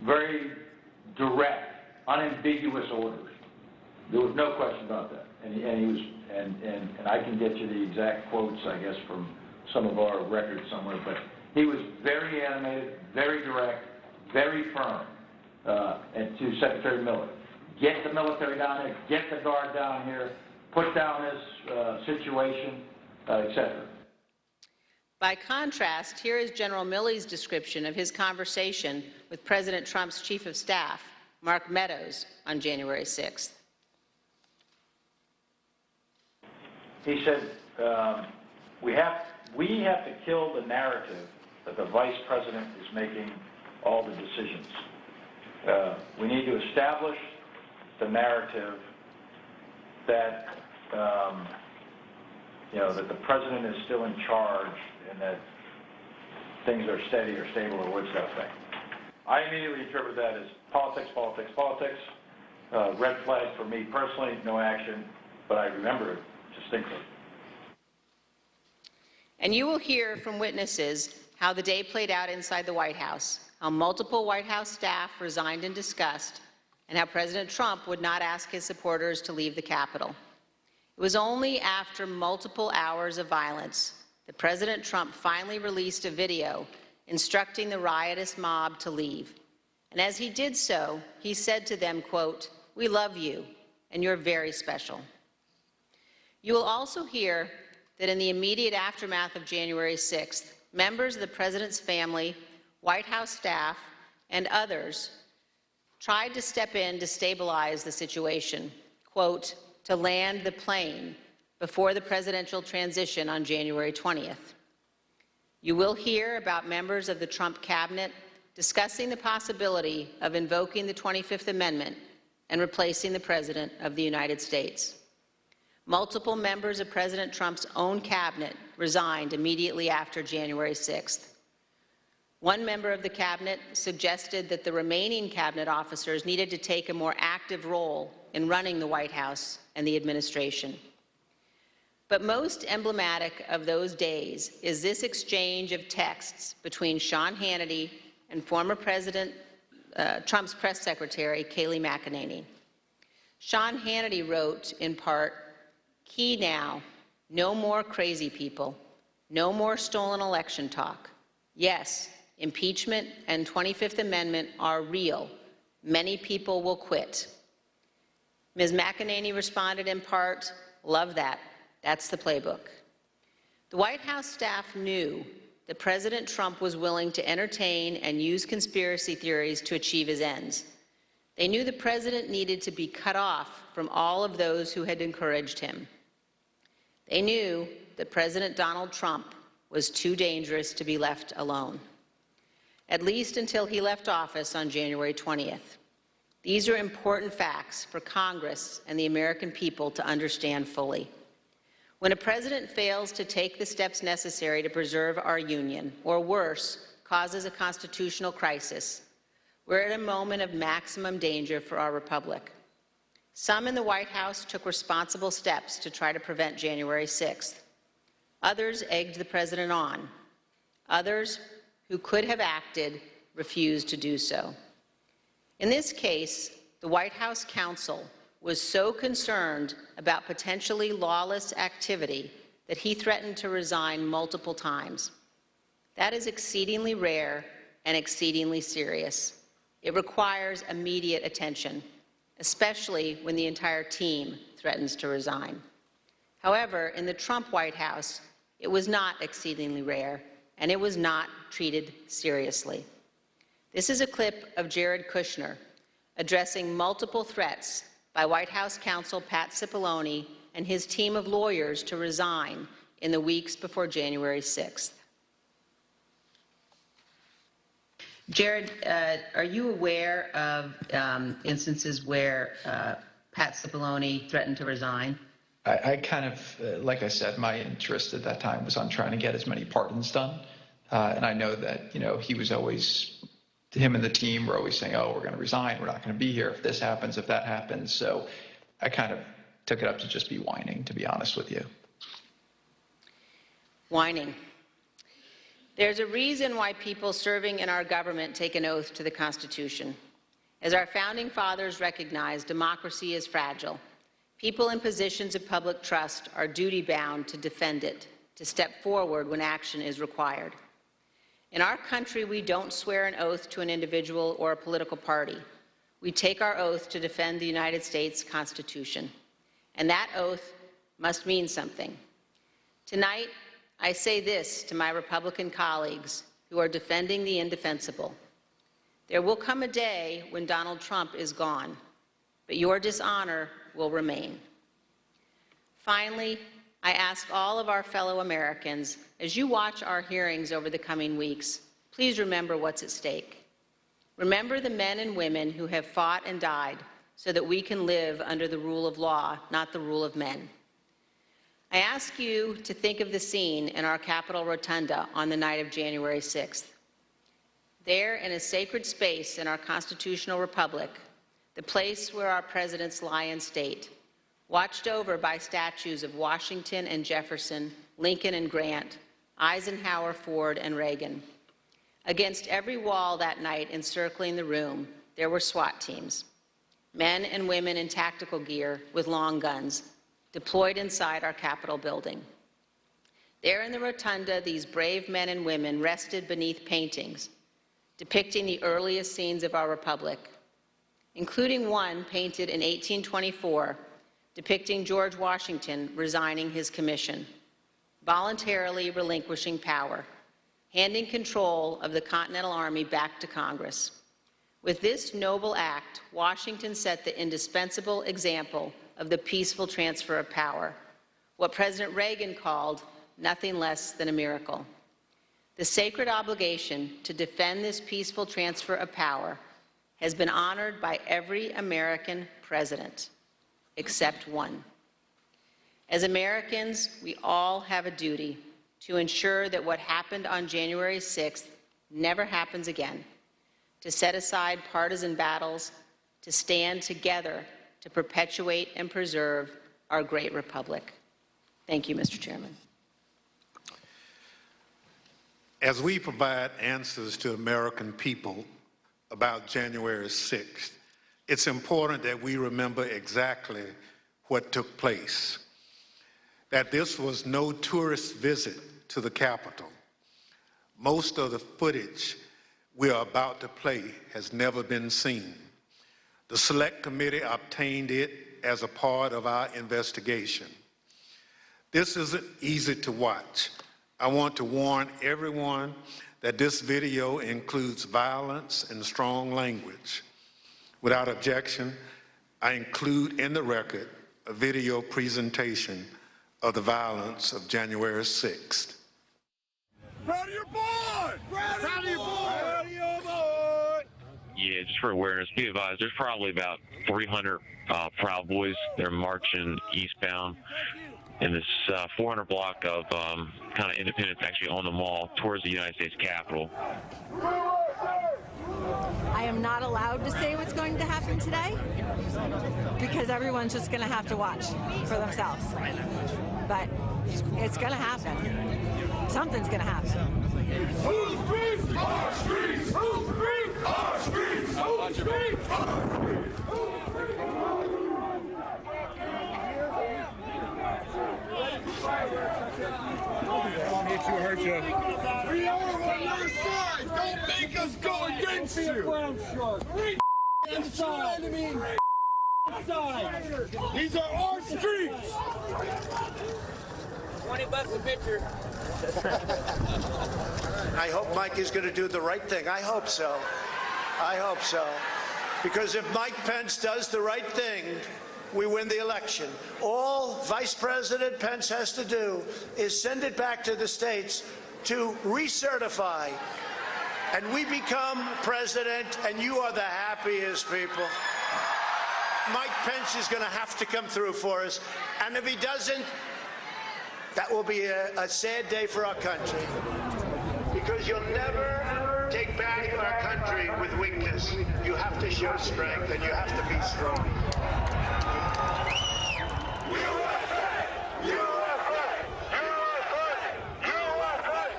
very direct, unambiguous orders. There was no question about that. And I can get you the exact quotes, I guess, from some of our records somewhere, but he was very animated, very direct, very firm, and to Secretary Miller. Get the military down here, get the Guard down here, put down this situation, etc. By contrast, here is General Milley's description of his conversation with President Trump's Chief of Staff, Mark Meadows, on January 6th. He said, we have to kill the narrative that the Vice President is making all the decisions. We need to establish the narrative that, that the President is still in charge and that things are steady or stable or what's that thing. I immediately interpret that as politics, politics, politics. Red flag for me personally, no action, but I remember it distinctly. And you will hear from witnesses how the day played out inside the White House, how multiple White House staff resigned in disgust, and how President Trump would not ask his supporters to leave the Capitol. It was only after multiple hours of violence that President Trump finally released a video instructing the riotous mob to leave. And as he did so, he said to them, quote, "We love you, and you're very special." You will also hear that in the immediate aftermath of January 6th, members of the President's family, White House staff, and others tried to step in to stabilize the situation, quote, to land the plane before the presidential transition on January 20th. You will hear about members of the Trump cabinet discussing the possibility of invoking the 25th Amendment and replacing the President of the United States. Multiple members of President Trump's own cabinet resigned immediately after January 6th. One member of the cabinet suggested that the remaining cabinet officers needed to take a more active role in running the White House and the administration. But most emblematic of those days is this exchange of texts between Sean Hannity and former President Trump's press secretary, Kayleigh McEnany. Sean Hannity wrote, in part, Key now, no more crazy people, no more stolen election talk. Yes, impeachment and 25th Amendment are real. Many people will quit. Ms. McEnany responded in part, love that. That's the playbook. The White House staff knew that President Trump was willing to entertain and use conspiracy theories to achieve his ends. They knew the president needed to be cut off from all of those who had encouraged him. They knew that President Donald Trump was too dangerous to be left alone, at least until he left office on January 20th. These are important facts for Congress and the American people to understand fully. When a president fails to take the steps necessary to preserve our union, or worse, causes a constitutional crisis, we're at a moment of maximum danger for our republic. Some in the White House took responsible steps to try to prevent January 6th. Others egged the president on. Others, who could have acted, refused to do so. In this case, the White House counsel was so concerned about potentially lawless activity that he threatened to resign multiple times. That is exceedingly rare and exceedingly serious. It requires immediate attention, especially when the entire team threatens to resign. However, in the Trump White House, it was not exceedingly rare, and it was not treated seriously. This is a clip of Jared Kushner addressing multiple threats by White House counsel Pat Cipollone and his team of lawyers to resign in the weeks before January 6th. Jared, are you aware of instances where Pat Cipollone threatened to resign? I kind of, like I said, my interest at that time was on trying to get as many pardons done. And I know that, he was always, him and the team were always saying, oh, we're going to resign. We're not going to be here if this happens, if that happens. So I kind of took it up to just be whining, to be honest with you. Whining. There's a reason why people serving in our government take an oath to the Constitution. As our founding fathers recognized, democracy is fragile. People in positions of public trust are duty-bound to defend it, to step forward when action is required. In our country, we don't swear an oath to an individual or a political party. We take our oath to defend the United States Constitution, and that oath must mean something. Tonight, I say this to my Republican colleagues who are defending the indefensible. There will come a day when Donald Trump is gone, but your dishonor will remain. Finally, I ask all of our fellow Americans, as you watch our hearings over the coming weeks, please remember what's at stake. Remember the men and women who have fought and died so that we can live under the rule of law, not the rule of men. I ask you to think of the scene in our Capitol Rotunda on the night of January 6th. There, in a sacred space in our constitutional republic, the place where our presidents lie in state, watched over by statues of Washington and Jefferson, Lincoln and Grant, Eisenhower, Ford, and Reagan. Against every wall that night encircling the room, there were SWAT teams, men and women in tactical gear with long guns, deployed inside our Capitol building. There in the rotunda, these brave men and women rested beneath paintings depicting the earliest scenes of our republic, including one painted in 1824 depicting George Washington resigning his commission, voluntarily relinquishing power, handing control of the Continental Army back to Congress. With this noble act, Washington set the indispensable example of the peaceful transfer of power, what President Reagan called nothing less than a miracle. The sacred obligation to defend this peaceful transfer of power has been honored by every American president, except one. As Americans, we all have a duty to ensure that what happened on January 6th never happens again, to set aside partisan battles, to stand together to perpetuate and preserve our great republic. Thank you, Mr. Chairman. As we provide answers to American people about January 6th, it's important that we remember exactly what took place. that this was no tourist visit to the Capitol. Most of the footage we are about to play has never been seen. The Select Committee obtained it as a part of our investigation. This isn't easy to watch. I want to warn everyone that this video includes violence and strong language. Without objection, I include in the record a video presentation of the violence of January 6th. Proud of your boy! Proud of your boy! Proud of your boy! Yeah, just for awareness, be advised, there's probably about 300 Proud Boys. They're marching eastbound in this 400 block of kind of Independence, actually on the mall towards the United States Capitol. I am not allowed to say what's going to happen today because everyone's just going to have to watch for themselves. But it's going to happen. Something's going to happen. Whose streets? Our streets! Whose streets? Our streets! Whose streets? Our streets! Don't hit you, hurt you. We are on your side. Don't make us go against you. Inside. These are our streets. $20 a picture. I hope Mike is going to do the right thing. I hope so. I hope so. Because if Mike Pence does the right thing, we win the election. All Vice President Pence has to do is send it back to the states to recertify. And we become president, and you are the happiest people. Mike Pence is going to have to come through for us. And if he doesn't, that will be a sad day for our country. Because you'll never take back our country with weakness. You have to show strength, and you have to be strong.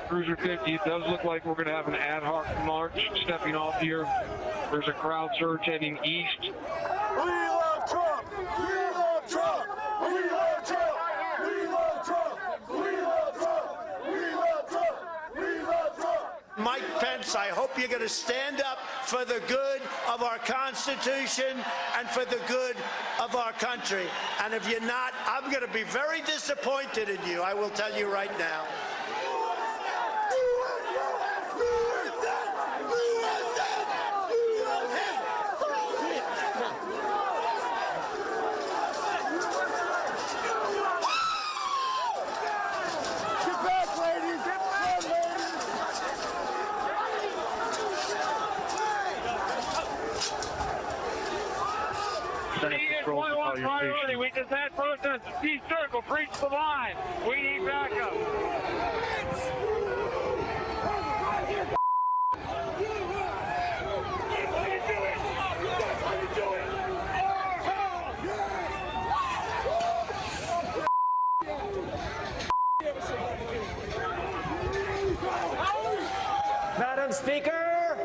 Cruiser 50, it does look like we're going to have an ad hoc march stepping off here. There's a crowd surge heading east. We love Trump! We love Trump! We love Trump! We love Trump! We love Trump! We love Trump! We love Trump! Mike Pence, I hope you're going to stand up for the good of our Constitution and for the good of our country. And if you're not, I'm going to be very disappointed in you. I will tell you right now. Priority. We just had protests at East Circle. Preach the line. We need backup. Madam Speaker,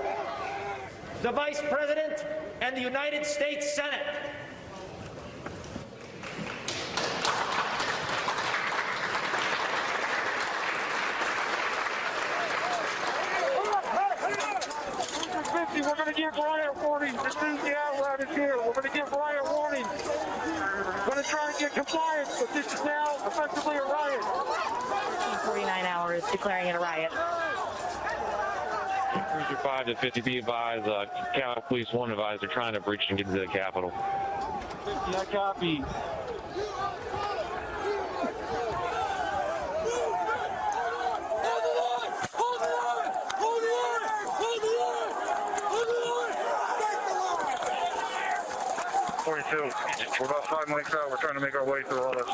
the Vice President and the United States Senate. We're going to give riot warnings as soon as the outlet is here. We're going to give riot warnings. We're going to try and get compliance, but this is now effectively a riot. 49 hours declaring it a riot. Cruiser 5 to 50, be advised, Capitol Police 1 advised they're trying to breach and get into the Capitol. 50, I copy. We're about 5 mics out. We're trying to make our way through all this.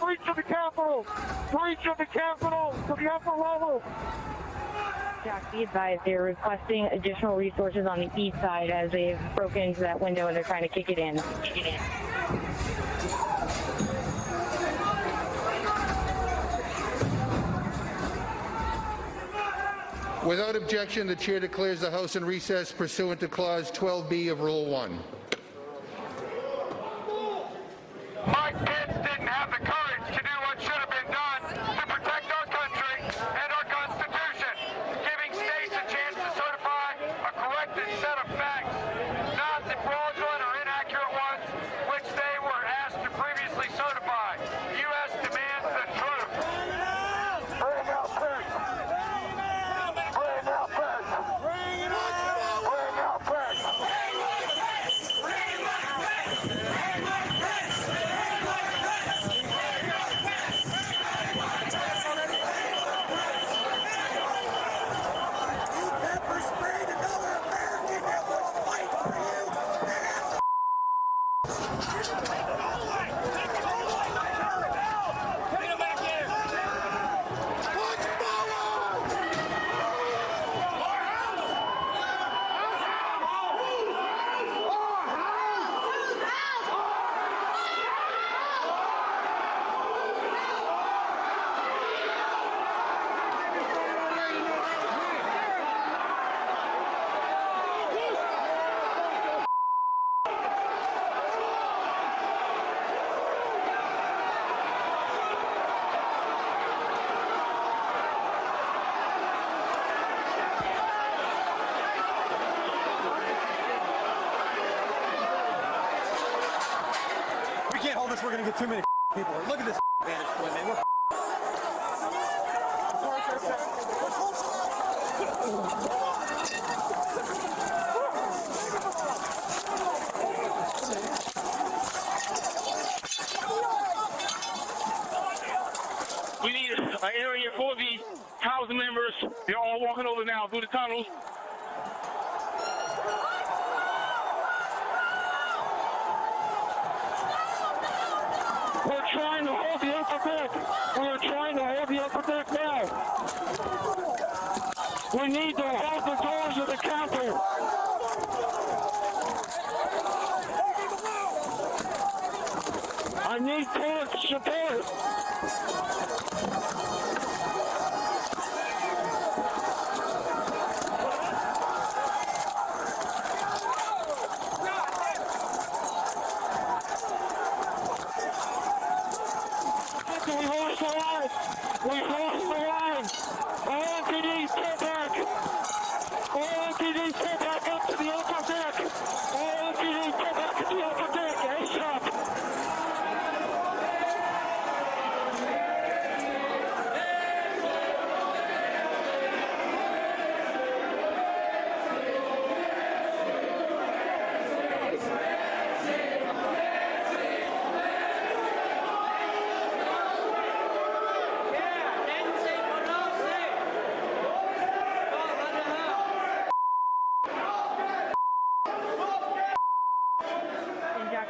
Breach of the Capitol! Breach of the Capitol to the upper level! Jack, be advised they're requesting additional resources on the east side as they've broken into that window and they're trying to kick it in. Without objection, the chair declares the House in recess pursuant to Clause 12B of Rule 1. Mike Pence didn't have the courage to do what should have been done to protect our country and our Constitution, giving states a chance to certify a corrected set of facts, not the fraudulent or inaccurate ones which they were asked to previously certify. U.S. demands the truth. Bring out Pence. Bring out Pence. Bring out Pence. We can't hold this. We're going to get too many people. Look at this vantage point, man. We need an area for these housing members. They're all walking over now through the tunnels. We're trying to hold the upper deck. We're trying to hold the upper deck now. We need to hold the doors of the Capitol. I need court support. We lost the line. We lost the line. All MPDs pull back. All MPDs pull back up to the upper deck. All MPDs pull back to the upper deck. ASAP.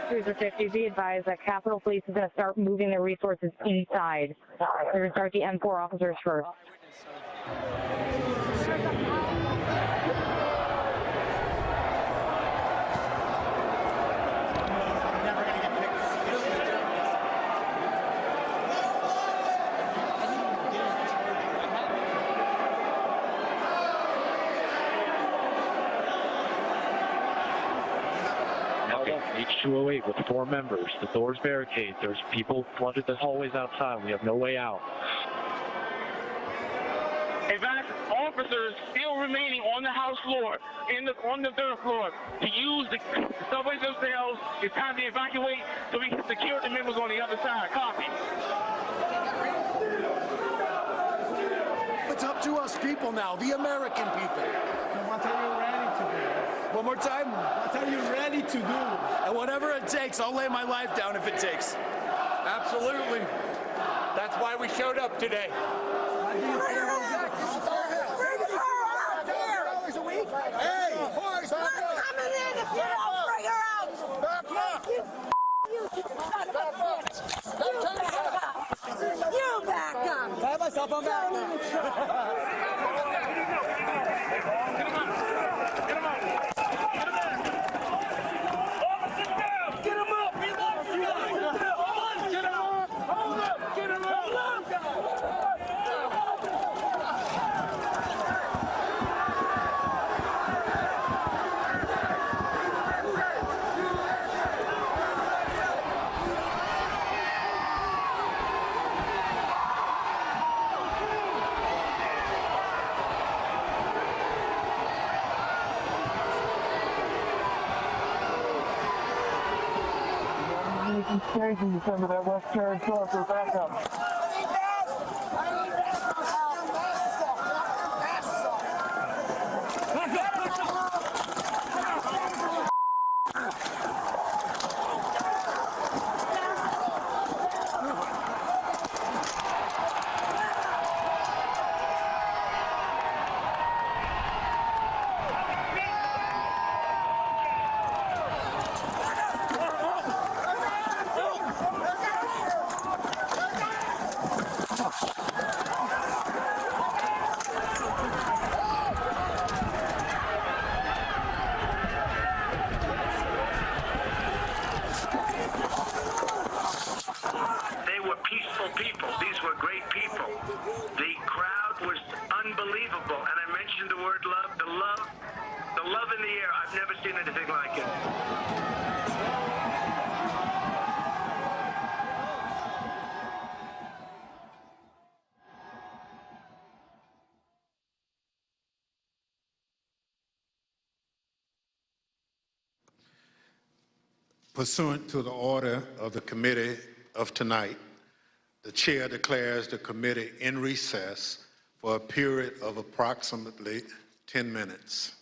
Cruiser 50, be advised that Capitol Police is going to start moving their resources inside. They're going to start the M4 officers first. H208 with 4 members. The door's barricaded. There's people flooded the hallways outside. We have no way out. Evac officers still remaining on the house floor, on the third floor, to use the subways themselves. It's time to evacuate so we can secure the members on the other side. Copy. It's up to us people now, the American people. What are you ready to do? One more time. What are you ready to do? And whatever it takes, I'll lay my life down if it takes. Absolutely. That's why we showed up today. Hey, boys, I'm coming in if you don't bring her out. Back up. You son of a bitch. up, I'm back now. Changing some of that West Turn for backup. People. These were great people. The crowd was unbelievable, and I mentioned the word love. The love in the air. I've never seen anything like it. Pursuant to the order of the committee of tonight, the chair declares the committee in recess for a period of approximately 10 minutes.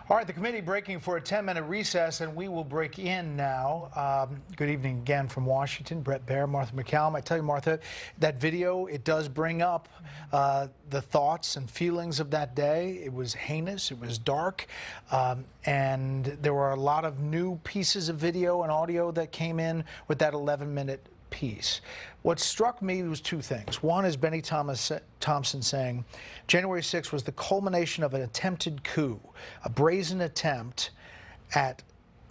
All right, the committee breaking for a 10-minute recess, and we will break in now. Good evening again from Washington. Brett Baer, Martha McCallum. I tell you, Martha, that video, it does bring up the thoughts and feelings of that day. It was heinous, it was dark, and there were a lot of new pieces of video and audio that came in with that 11-minute piece. What struck me was two things. One is Benny Thompson saying January 6th was the culmination of an attempted coup, a brazen attempt at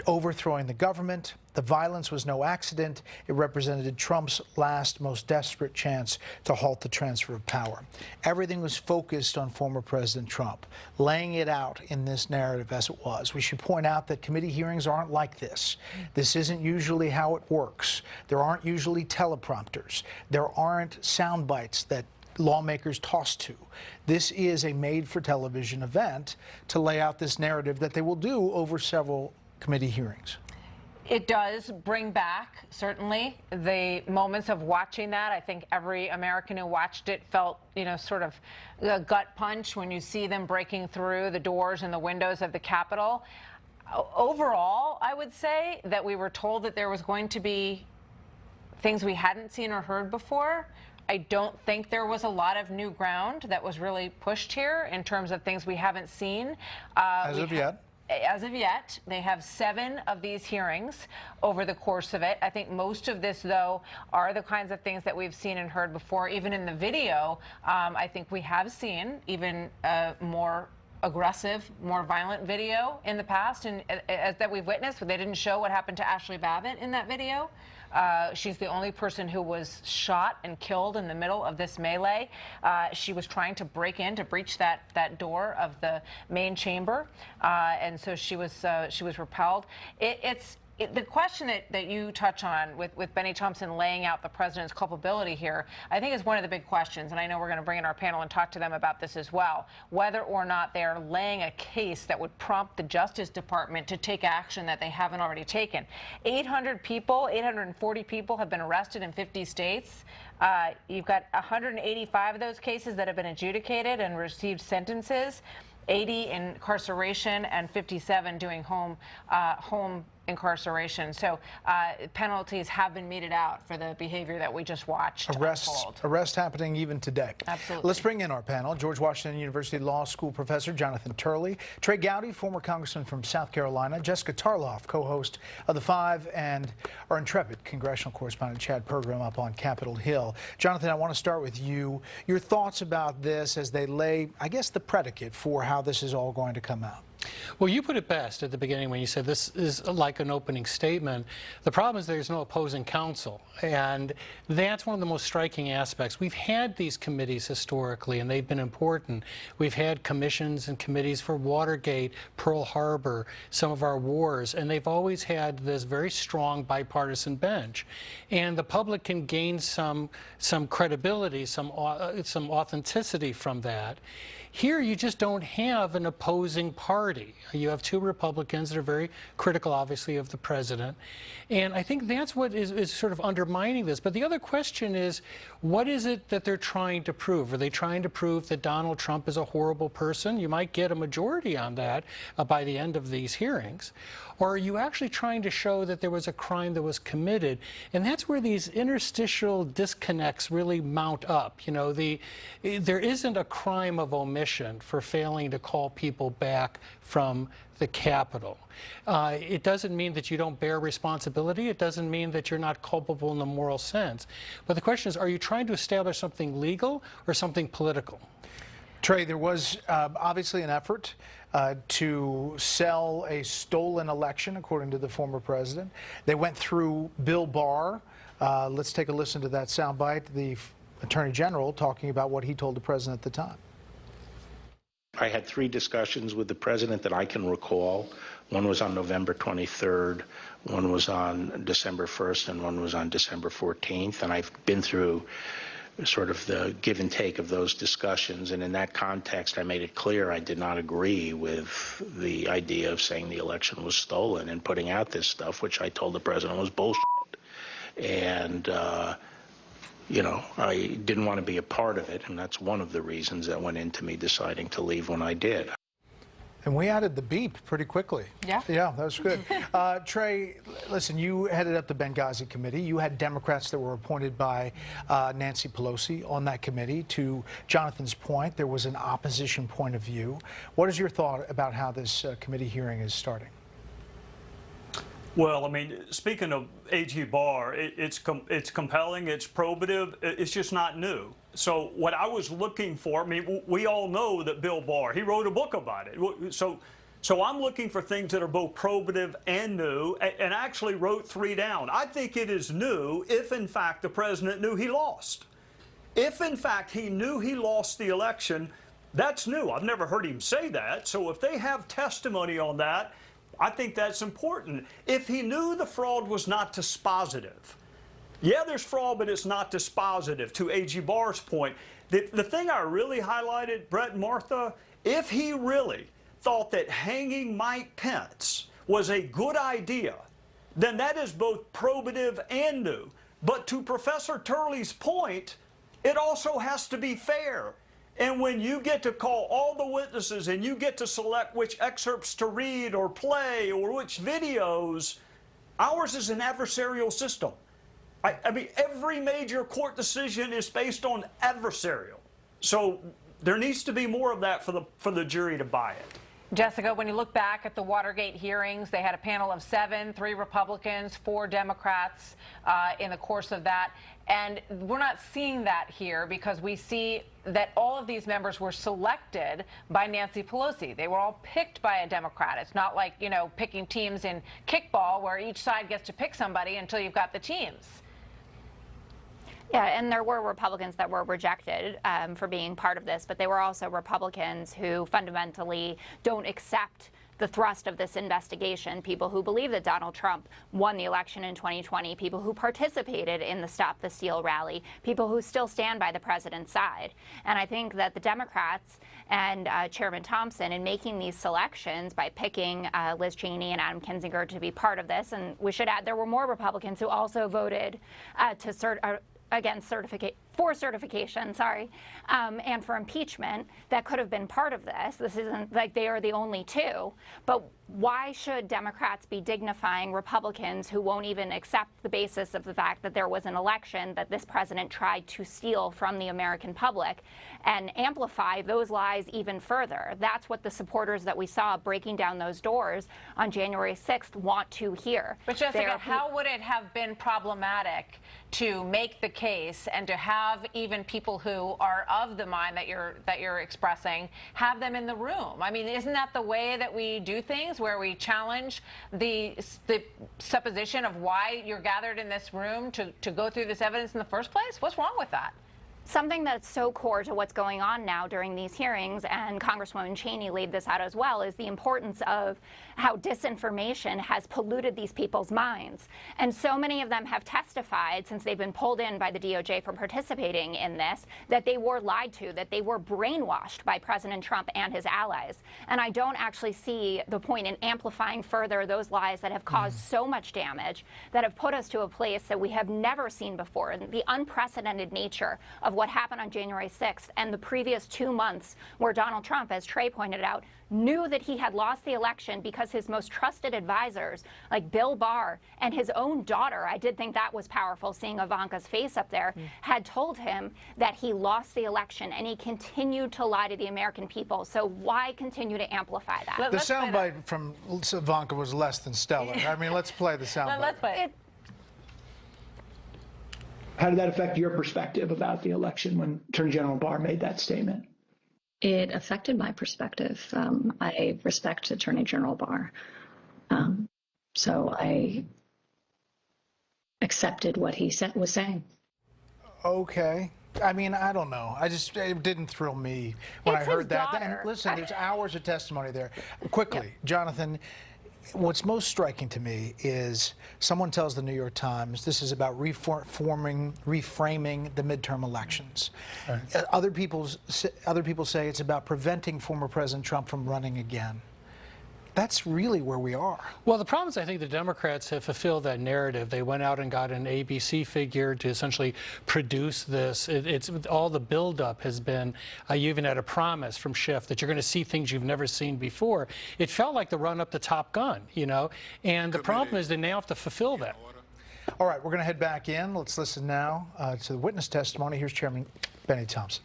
overthrowing the government. The violence was no accident. It represented Trump's last, most desperate chance to halt the transfer of power. Everything was focused on former President Trump, laying it out in this narrative as it was. We should point out that committee hearings aren't like this. This isn't usually how it works. There aren't usually teleprompters. There aren't sound bites that lawmakers toss to. This is a made-for-television event to lay out this narrative that they will do over several committee hearings. It does bring back, certainly, the moments of watching that. I think every American who watched it felt, sort of a gut punch when you see them breaking through the doors and the windows of the Capitol. Overall, I would say that we were told that there was going to be things we hadn't seen or heard before. I don't think there was a lot of new ground that was really pushed here in terms of things we haven't seen. As of yet. As of yet, they have 7 of these hearings over the course of it. I think most of this, though, are the kinds of things that we've seen and heard before. Even in the video, I think we have seen even more aggressive, more violent video in the past, and that we've witnessed. They didn't show what happened to Ashley Babbitt in that video. She's the only person who was shot and killed in the middle of this melee. She was trying to breach that door of the main chamber, and so she was repelled. The question that you touch on with Benny Thompson laying out the president's culpability here, I think is one of the big questions, and I know we're going to bring in our panel and talk to them about this as well, whether or not they're laying a case that would prompt the Justice Department to take action that they haven't already taken. 840 people have been arrested in 50 states. You've got 185 of those cases that have been adjudicated and received sentences. 80 incarceration and 57 doing home incarceration. So penalties have been meted out for the behavior that we just watched unfold. Arrest happening even today. Absolutely. Let's bring in our panel. George Washington University Law School professor Jonathan Turley, Trey Gowdy, former congressman from South Carolina, Jessica Tarloff, co-host of The Five, and our intrepid congressional correspondent Chad Pergram up on Capitol Hill. Jonathan, I want to start with you. Your thoughts about this as they lay, I guess, the predicate for how this is all going to come out. Well, you put it best at the beginning when you said this is like an opening statement. The problem is there's no opposing counsel, and that's one of the most striking aspects. We've had these committees historically, and they've been important. We've had commissions and committees for Watergate, Pearl Harbor, some of our wars, and they've always had this very strong bipartisan bench. And the public can gain some credibility, some authenticity from that. Here, you just don't have an opposing party. You have two Republicans that are very critical, obviously, of the president. And I think that's what is sort of undermining this. But the other question is, what is it that they're trying to prove? Are they trying to prove that Donald Trump is a horrible person? You might get a majority on that by the end of these hearings. Or are you actually trying to show that there was a crime that was committed? And that's where these interstitial disconnects really mount up. You know, there isn't a crime of omission for failing to call people back from the Capitol. It doesn't mean that you don't bear responsibility. It doesn't mean that you're not culpable in the moral sense. But the question is, are you trying to establish something legal or something political? Trey, there was obviously an effort to sell a stolen election, according to the former president. They went through Bill Barr. Let's take a listen to that soundbite, the Attorney General talking about what he told the president at the time. I had 3 discussions with the president that I can recall. One was on November 23rd, one was on December 1st, and one was on December 14th. And I've been through sort of the give and take of those discussions. And in that context, I made it clear I did not agree with the idea of saying the election was stolen and putting out this stuff, which I told the president was bullshit. And, you know, I didn't want to be a part of it, and that's one of the reasons that went into me deciding to leave when I did. And we added the beep pretty quickly. Yeah. Yeah, that was good. Trey, listen, you headed up the Benghazi committee. You had Democrats that were appointed by Nancy Pelosi on that committee. To Jonathan's point, there was an opposition point of view. What is your thought about how this committee hearing is starting? Well, I mean, speaking of A.G. Barr, it's compelling, it's probative, it's just not new. So what I was looking for, I mean, we all know that Bill Barr, he wrote a book about it. So I'm looking for things that are both probative and new, and actually wrote 3 down. I think it is new if, in fact, the president knew he lost. If, in fact, he knew he lost the election, that's new. I've never heard him say that. So if they have testimony on that, I think that's important. If he knew the fraud was not dispositive, yeah, there's fraud, but it's not dispositive, to A.G. Barr's point. The thing I really highlighted, Brett and Martha, if he really thought that hanging Mike Pence was a good idea, then that is both probative and new. But to Professor Turley's point, it also has to be fair. And when you get to call all the witnesses and you get to select which excerpts to read or play or which videos, ours is an adversarial system. I mean, every major court decision is based on adversarial. So there needs to be more of that for the jury to buy it. Jessica, when you look back at the Watergate hearings, they had a panel of 7, 3 Republicans, 4 Democrats in the course of that. And we're not seeing that here because we see that all of these members were selected by Nancy Pelosi. They were all picked by a Democrat. It's not like, you know, picking teams in kickball where each side gets to pick somebody until you've got the teams. Yeah, and there were Republicans that were rejected for being part of this, but they were also Republicans who fundamentally don't accept the thrust of this investigation, people who believe that Donald Trump won the election in 2020, people who participated in the Stop the Steal rally, people who still stand by the president's side. And I think that the Democrats and Chairman Thompson, in making these selections by picking Liz Cheney and Adam Kinzinger to be part of this, and we should add there were more Republicans who also voted against for certification, sorry, and for impeachment that could have been part of this. This isn't like they are the only two. But why should Democrats be dignifying Republicans who won't even accept the basis of the fact that there was an election that this president tried to steal from the American public and amplify those lies even further? That's what the supporters that we saw breaking down those doors on January 6th want to hear. But Jessica, how would it have been problematic to make the case and to have even people who are of the mind that you're expressing, have them in the room? I mean, isn't that the way that we do things, where we challenge the supposition of why you're gathered in this room to go through this evidence in the first place? What's wrong with that? Something that's so core to what's going on now during these hearings, and Congresswoman Cheney laid this out as well, is the importance of how disinformation has polluted these people's minds. And so many of them have testified, since they've been pulled in by the DOJ for participating in this, that they were lied to, that they were brainwashed by President Trump and his allies. And I don't actually see the point in amplifying further those lies that have caused so much damage, that have put us to a place that we have never seen before. And the unprecedented nature of what happened on January 6th and the previous 2 months, where Donald Trump, as Trey pointed out, knew that he had lost the election because his most trusted advisors, like Bill Barr and his own daughter, I did think that was powerful, seeing Ivanka's face up there, had told him that he lost the election, and he continued to lie to the American people. So why continue to amplify that? The soundbite from Ivanka was less than stellar. I mean, let's play the soundbite. Let's play it. How did that affect your perspective about the election when Attorney General Barr made that statement? It affected my perspective. I respect Attorney General Barr. So I accepted what he was saying. Okay. I mean, I don't know. It didn't thrill me when I heard that. And listen, there's hours of testimony there. Quickly, Jonathan, what's most striking to me is someone tells the New York Times this is about reframing the midterm elections. Right. Other people say it's about preventing former President Trump from running again. That's really where we are. Well, the problem is I think the Democrats have fulfilled that narrative. They went out and got an ABC figure to essentially produce this. It's all the buildup has been, you even had a promise from Schiff that you're going to see things you've never seen before. It felt like the run up to Top Gun, you know, and the problem is they now have to fulfill that. All right, we're going to head back in. Let's listen now to the witness testimony. Here's Chairman Benny Thompson.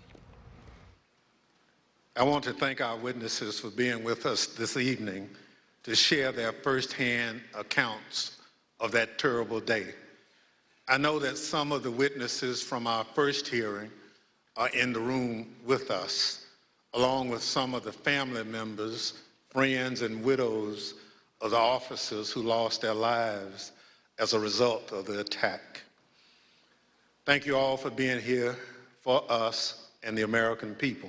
I want to thank our witnesses for being with us this evening to share their firsthand accounts of that terrible day. I know that some of the witnesses from our first hearing are in the room with us, along with some of the family members, friends, and widows of the officers who lost their lives as a result of the attack. Thank you all for being here for us and the American people.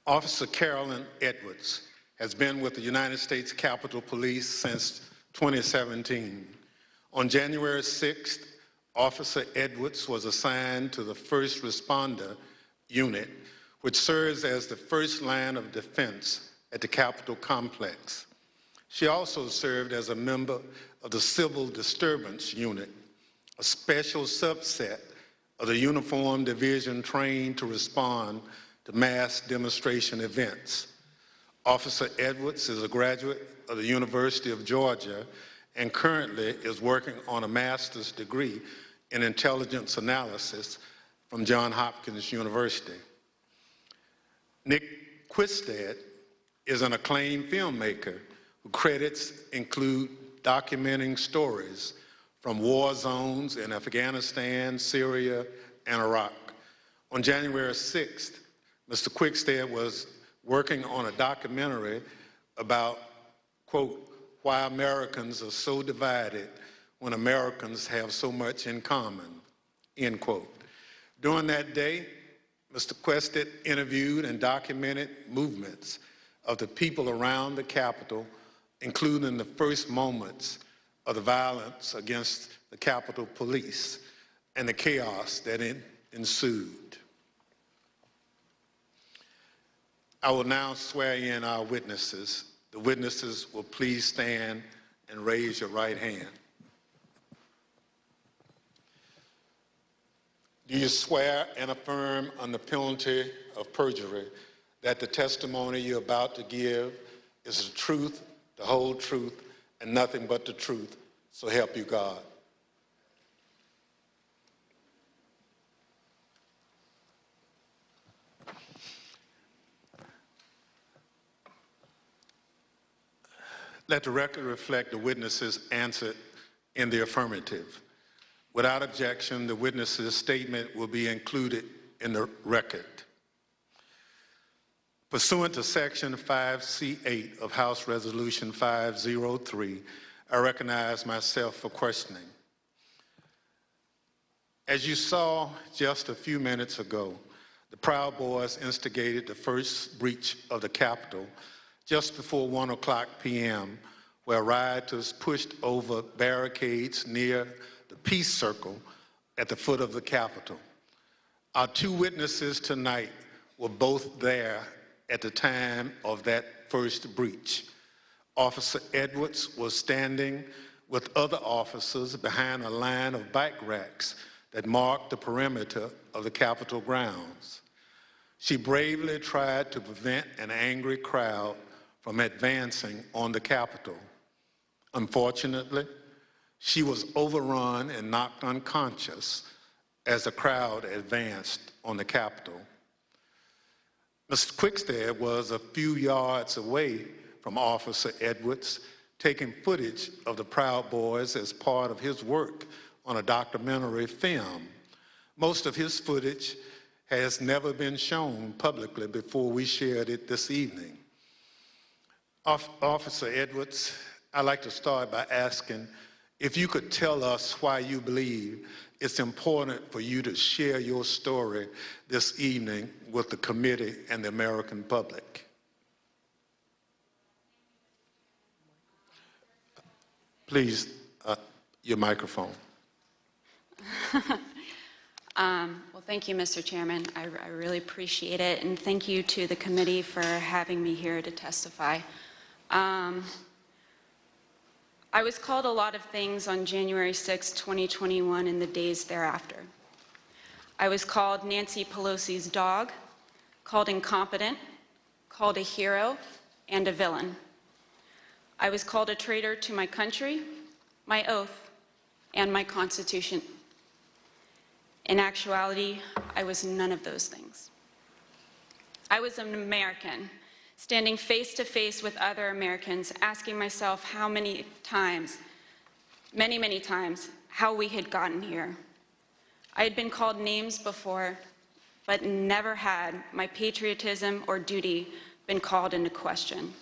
Officer Carolyn Edwards has been with the United States Capitol Police since 2017. On January 6th, Officer Edwards was assigned to the First Responder Unit, which serves as the first line of defense at the Capitol complex. She also served as a member of the Civil Disturbance Unit, a special subset of the uniformed division trained to respond to mass demonstration events. Officer Edwards is a graduate of the University of Georgia and currently is working on a master's degree in intelligence analysis from Johns Hopkins University. Nick Quistad is an acclaimed filmmaker whose credits include documenting stories from war zones in Afghanistan, Syria, and Iraq. On January 6th, Mr. Quistad was working on a documentary about, quote, why Americans are so divided when Americans have so much in common, end quote. During that day, Mr. Quistad interviewed and documented movements of the people around the Capitol, including the first moments of the violence against the Capitol Police and the chaos that ensued. I will now swear in our witnesses. The witnesses will please stand and raise your right hand. Do you swear and affirm under penalty of perjury that the testimony you're about to give is the truth, the whole truth, and nothing but the truth, so help you God? Let the record reflect the witnesses answered in the affirmative. Without objection, the witness's statement will be included in the record. Pursuant to Section 5C8 of House Resolution 503, I recognize myself for questioning. As you saw just a few minutes ago, the Proud Boys instigated the first breach of the Capitol just before 1 o'clock p.m., where rioters pushed over barricades near the Peace Circle at the foot of the Capitol. Our two witnesses tonight were both there at the time of that first breach. Officer Edwards was standing with other officers behind a line of bike racks that marked the perimeter of the Capitol grounds. She bravely tried to prevent an angry crowd from advancing on the Capitol. Unfortunately, she was overrun and knocked unconscious as the crowd advanced on the Capitol. Mr. Quickstead was a few yards away from Officer Edwards, taking footage of the Proud Boys as part of his work on a documentary film. Most of his footage has never been shown publicly before we shared it this evening. Officer Edwards, I'd like to start by asking if you could tell us why you believe it's important for you to share your story this evening with the committee and the American public. Please, your microphone. Well, thank you, Mr. Chairman. I really appreciate it, and thank you to the committee for having me here to testify. I was called a lot of things on January 6, 2021 and the days thereafter. I was called Nancy Pelosi's dog, called incompetent, called a hero, and a villain. I was called a traitor to my country, my oath, and my Constitution. In actuality, I was none of those things. I was an American, standing face to face with other Americans, asking myself how many times, many times, how we had gotten here. I had been called names before, but never had my patriotism or duty been called into question.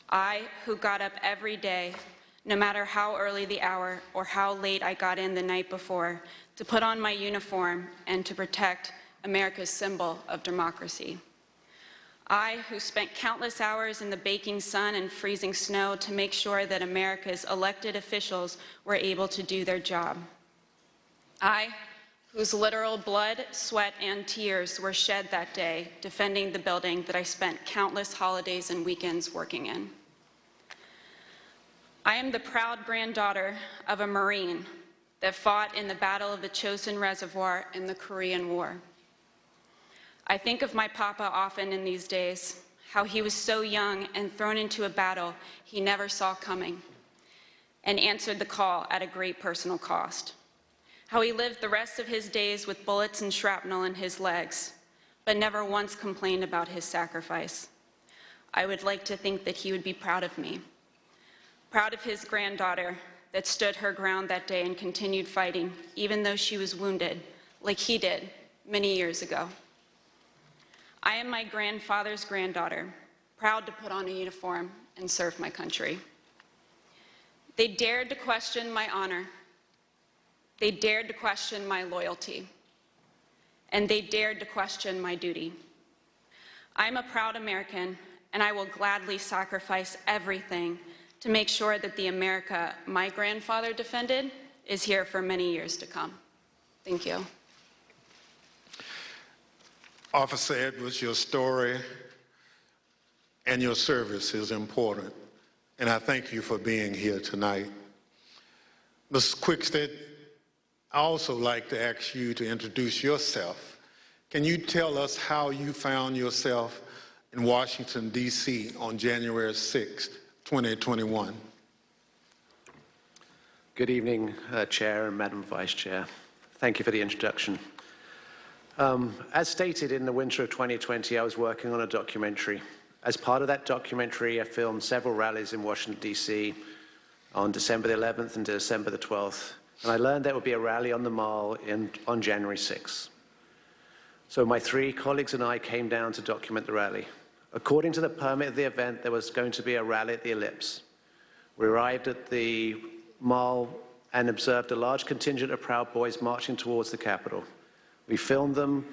I, who got up every day, no matter how early the hour or how late I got in the night before, to put on my uniform and to protect America's symbol of democracy. I, who spent countless hours in the baking sun and freezing snow to make sure that America's elected officials were able to do their job. I, whose literal blood, sweat, and tears were shed that day defending the building that I spent countless holidays and weekends working in. I am the proud granddaughter of a Marine that fought in the Battle of the Chosin Reservoir in the Korean War. I think of my papa often in these days, how he was so young and thrown into a battle he never saw coming and answered the call at a great personal cost. How he lived the rest of his days with bullets and shrapnel in his legs, but never once complained about his sacrifice. I would like to think that he would be proud of me, proud of his granddaughter that stood her ground that day and continued fighting, even though she was wounded, like he did many years ago. I am my grandfather's granddaughter, proud to put on a uniform and serve my country. They dared to question my honor. They dared to question my loyalty. And they dared to question my duty. I'm a proud American, and I will gladly sacrifice everything to make sure that the America my grandfather defended is here for many years to come. Thank you. Officer Edwards, your story and your service is important, and I thank you for being here tonight. Ms. Quickstead, I also like to ask you to introduce yourself. Can you tell us how you found yourself in Washington, D.C. on January 6, 2021? Good evening, Chair and Madam Vice Chair. Thank you for the introduction. As stated, in the winter of 2020, I was working on a documentary. As part of that documentary, I filmed several rallies in Washington, D.C. on December the 11th and December the 12th. And I learned there would be a rally on the Mall on January 6th. So my 3 colleagues and I came down to document the rally. According to the permit of the event, there was going to be a rally at the Ellipse. We arrived at the Mall and observed a large contingent of Proud Boys marching towards the Capitol. We filmed them,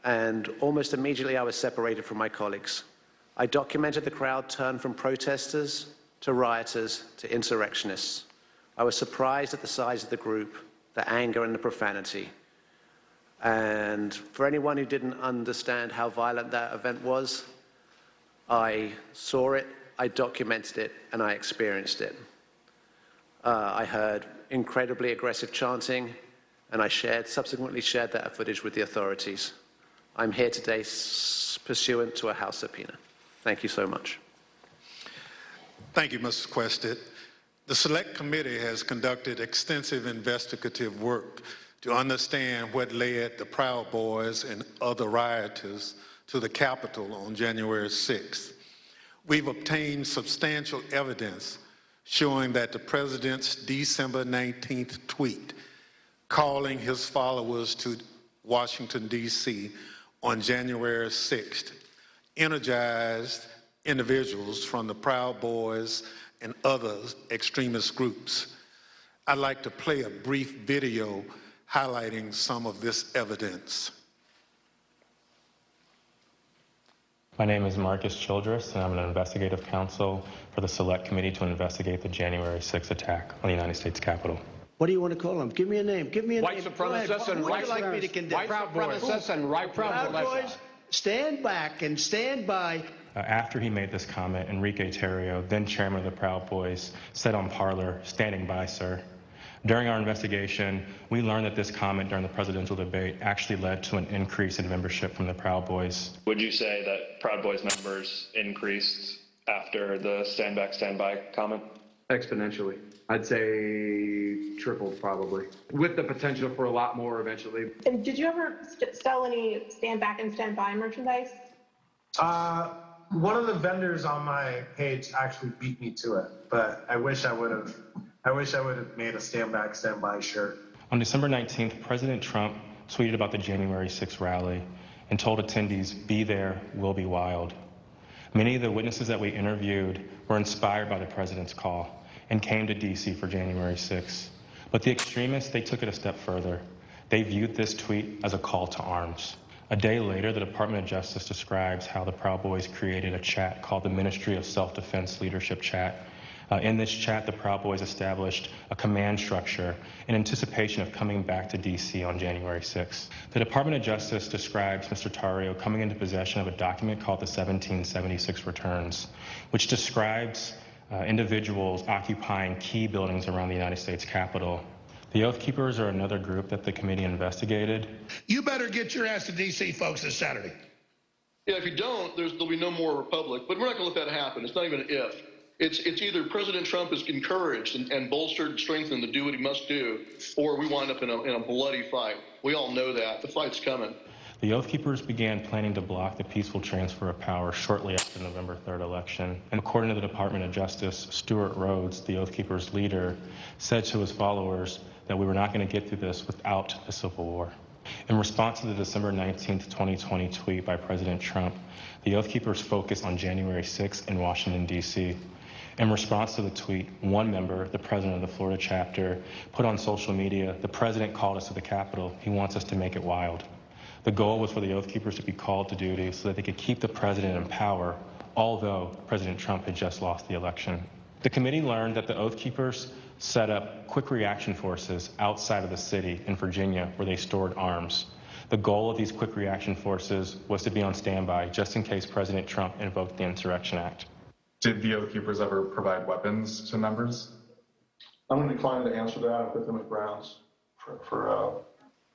and almost immediately I was separated from my colleagues. I documented the crowd turn from protesters to rioters to insurrectionists. I was surprised at the size of the group, the anger and the profanity. And for anyone who didn't understand how violent that event was, I saw it, I documented it, and I experienced it. I heard incredibly aggressive chanting, and I subsequently shared that footage with the authorities. I'm here today pursuant to a House subpoena. Thank you so much. Thank you, Mr. Quested. The Select Committee has conducted extensive investigative work to understand what led the Proud Boys and other rioters to the Capitol on January 6th. We've obtained substantial evidence showing that the President's December 19th tweet calling his followers to Washington, D.C. on January 6th energized individuals from the Proud Boys and other extremist groups. I'd like to play a brief video highlighting some of this evidence. My name is Marcus Childress, and I'm an investigative counsel for the Select Committee to investigate the January 6th attack on the United States Capitol. What do you want to call them? Give me a name. Give me a white name. Supremacists and white supremacists and right Proud Boys. Stand back and stand by. After he made this comment, Enrique Terrio, then chairman of the Proud Boys, said on Parler, "Standing by, sir." During our investigation, we learned that this comment during the presidential debate actually led to an increase in membership from the Proud Boys. Would you say that Proud Boys members increased after the stand back, stand by comment? Exponentially. I'd say tripled probably, with the potential for a lot more eventually. And did you ever sell any stand back and stand by merchandise? One of the vendors on my page actually beat me to it, but I wish I would have made a stand back, stand by shirt. On December 19th, President Trump tweeted about the January 6th rally and told attendees, "Be there, we'll be wild." Many of the witnesses that we interviewed were inspired by the president's call and came to D.C. for January 6th. But the extremists, they took it a step further. They viewed this tweet as a call to arms. A day later, the Department of Justice describes how the Proud Boys created a chat called the Ministry of Self-Defense Leadership Chat. In this chat, the Proud Boys established a command structure in anticipation of coming back to D.C. on January 6th. The Department of Justice describes Mr. Terrio coming into possession of a document called the 1776 Returns, which describes individuals occupying key buildings around the United States Capitol. The Oath Keepers are another group that the committee investigated. You better get your ass to D.C., folks, this Saturday. Yeah, if you don't, there'll be no more Republic. But we're not going to let that happen. It's not even an if. It's either President Trump is encouraged and bolstered and strengthened to do what he must do, or we wind up in a bloody fight. We all know that. The fight's coming. The Oath Keepers began planning to block the peaceful transfer of power shortly after the November 3rd election. And according to the Department of Justice, Stuart Rhodes, the Oath Keepers leader, said to his followers that we were not going to get through this without a civil war. In response to the December 19th, 2020 tweet by President Trump, the Oath Keepers focused on January 6th in Washington, D.C. In response to the tweet, one member, the president of the Florida chapter, put on social media, "The president called us to the Capitol. He wants us to make it wild." The goal was for the Oath Keepers to be called to duty so that they could keep the president in power, although President Trump had just lost the election. The committee learned that the Oath Keepers set up quick reaction forces outside of the city in Virginia where they stored arms. The goal of these quick reaction forces was to be on standby just in case President Trump invoked the Insurrection Act. Did the Oath Keepers ever provide weapons to members? I'm going to decline to answer that and put them at grounds.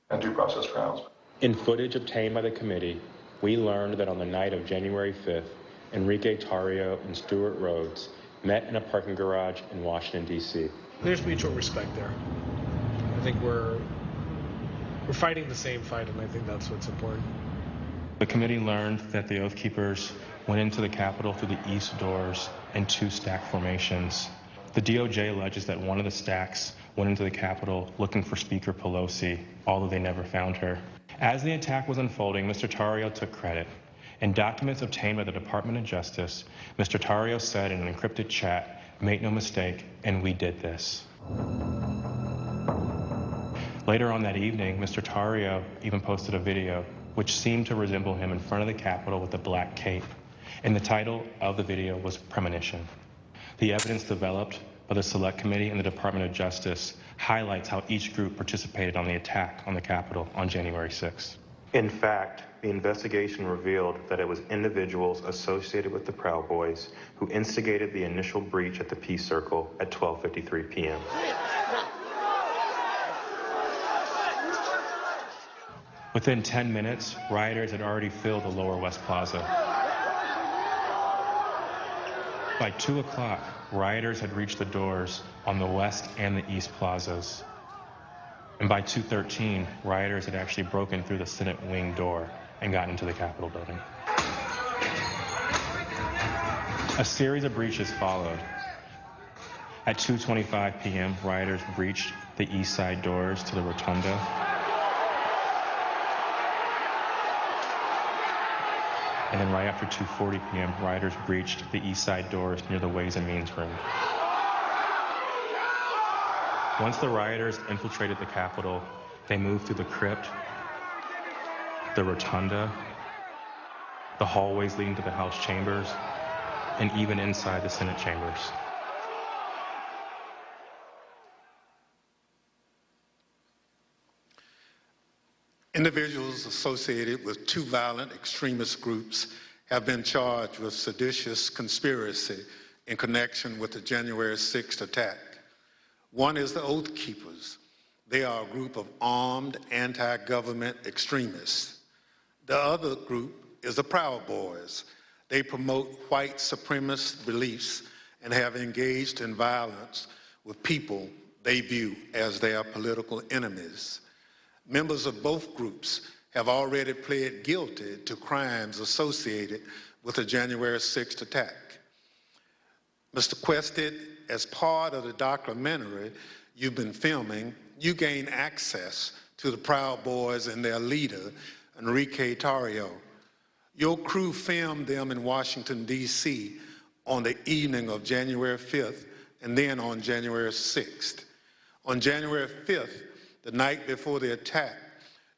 and due process grounds. In footage obtained by the committee, we learned that on the night of January 5th, Enrique Tarrio and Stuart Rhodes met in a parking garage in Washington, D.C. There's mutual respect there. I think we're fighting the same fight, and I think that's what's important. The committee learned that the Oath Keepers went into the Capitol through the east doors in 2 stack formations. The DOJ alleges that one of the stacks went into the Capitol looking for Speaker Pelosi, although they never found her. As the attack was unfolding, Mr. Tarrio took credit. In documents obtained by the Department of Justice, Mr. Tarrio said in an encrypted chat, "Make no mistake, and we did this." Later on that evening, Mr. Tarrio even posted a video which seemed to resemble him in front of the Capitol with a black cape, and the title of the video was Premonition. The evidence developed by the Select Committee and the Department of Justice highlights how each group participated on the attack on the Capitol on January 6th. In fact, the investigation revealed that it was individuals associated with the Proud Boys who instigated the initial breach at the Peace Circle at 12:53 p.m. Within 10 minutes, rioters had already filled the Lower West Plaza. By 2 o'clock, rioters had reached the doors on the West and the East Plazas. And by 2:13, rioters had actually broken through the Senate wing door and gotten into the Capitol building. A series of breaches followed. At 2:25 p.m., rioters breached the east side doors to the Rotunda. And then right after 2:40 p.m., rioters breached the east side doors near the Ways and Means room. Once the rioters infiltrated the Capitol, they moved through the crypt, the Rotunda, the hallways leading to the House chambers, and even inside the Senate chambers. Individuals associated with 2 violent extremist groups have been charged with seditious conspiracy in connection with the January 6th attack. One is the Oath Keepers. They are a group of armed anti-government extremists. The other group is the Proud Boys. They promote white supremacist beliefs and have engaged in violence with people they view as their political enemies. Members of both groups have already pled guilty to crimes associated with the January 6th attack. Mr. Quested, as part of the documentary you've been filming, you gained access to the Proud Boys and their leader, Enrique Tarrio. Your crew filmed them in Washington, D.C. on the evening of January 5th and then on January 6th. On January 5th, the night before the attack,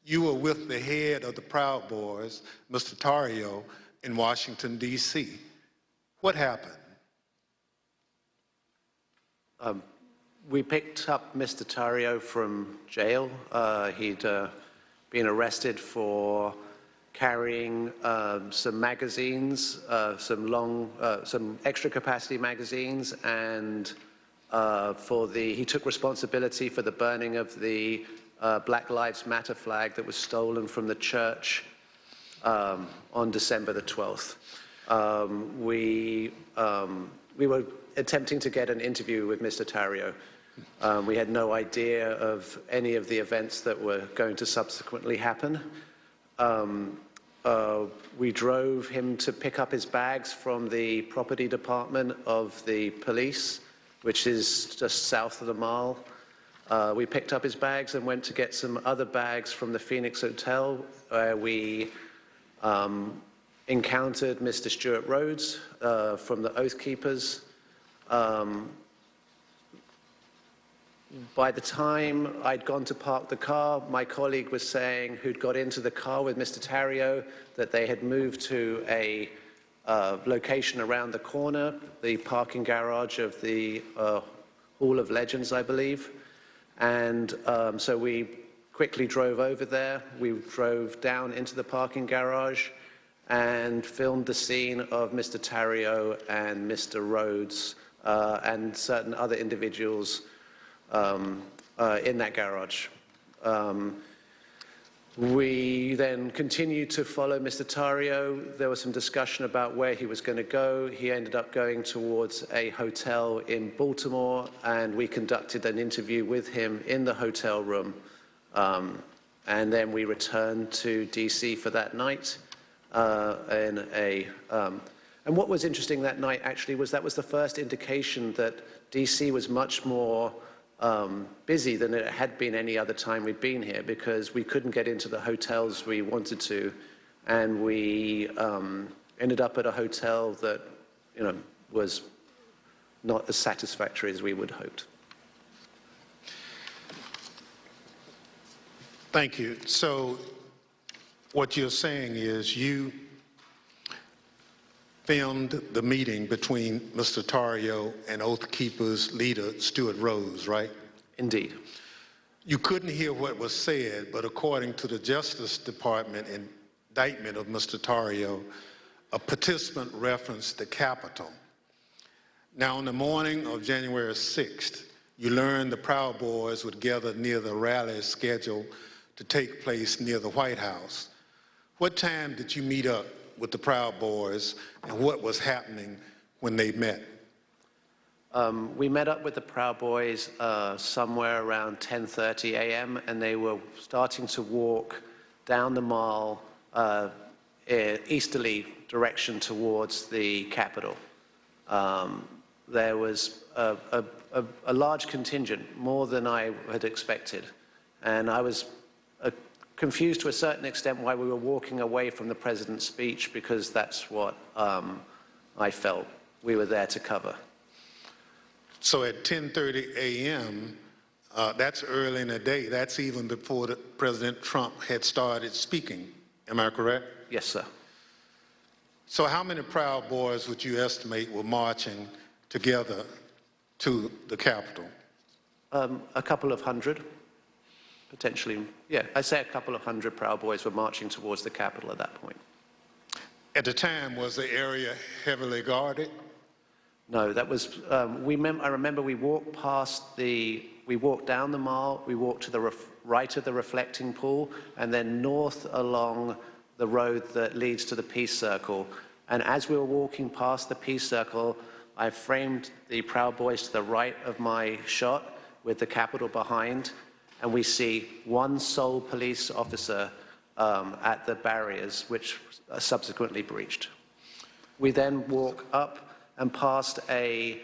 you were with the head of the Proud Boys, Mr. Tarrio, in Washington, D.C. What happened? We picked up Mr. Tarrio from jail. He'd been arrested for carrying some magazines, some extra capacity magazines, and he took responsibility for the burning of the Black Lives Matter flag that was stolen from the church on December the 12th. We were attempting to get an interview with Mr. Tarrio. We had no idea of any of the events that were going to subsequently happen. We drove him to pick up his bags from the property department of the police, which is just south of the mall. We picked up his bags and went to get some other bags from the Phoenix Hotel, where we encountered Mr. Stuart Rhodes from the Oath Keepers. By the time I'd gone to park the car, my colleague was saying, who'd got into the car with Mr. Tarrio, that they had moved to a location around the corner, the parking garage of the Hall of Legends, I believe. And so we quickly drove over there. We drove down into the parking garage and filmed the scene of Mr. Tarrio and Mr. Rhodes and certain other individuals in that garage. We then continued to follow Mr. Tarrio. There was some discussion about where he was going to go. He ended up going towards a hotel in Baltimore, and we conducted an interview with him in the hotel room. And then we returned to DC for that night. And what was interesting that night, actually, was that was the first indication that DC was much more busy than it had been any other time we'd been here, because we couldn't get into the hotels we wanted to, and we ended up at a hotel that, you know, was not as satisfactory as we would have hoped. Thank you. So what you're saying is you filmed the meeting between Mr. Tarrio and Oath Keepers leader Stuart Rhodes, right? Indeed. You couldn't hear what was said, but according to the Justice Department indictment of Mr. Tarrio, a participant referenced the Capitol. Now, on the morning of January 6th, you learned the Proud Boys would gather near the rally scheduled to take place near the White House. What time did you meet up with the Proud Boys, and what was happening when they met? We met up with the Proud Boys somewhere around 10:30 a.m. and they were starting to walk down the mall easterly direction towards the Capitol. There was a large contingent, more than I had expected, and I was confused to a certain extent why we were walking away from the president's speech, because that's what I felt we were there to cover. So at 10:30 a.m., that's early in the day. That's even before President Trump had started speaking. Am I correct? Yes, sir. So how many Proud Boys would you estimate were marching together to the Capitol? A couple of hundred. Potentially, yeah, I'd say a couple of hundred Proud Boys were marching towards the Capitol at that point. At the time, was the area heavily guarded? No, that was, I remember we walked we walked down the mall, we walked to the right of the reflecting pool, and then north along the road that leads to the Peace Circle. And as we were walking past the Peace Circle, I framed the Proud Boys to the right of my shot with the Capitol behind, and we see one sole police officer at the barriers, which subsequently breached. We then walk up and past a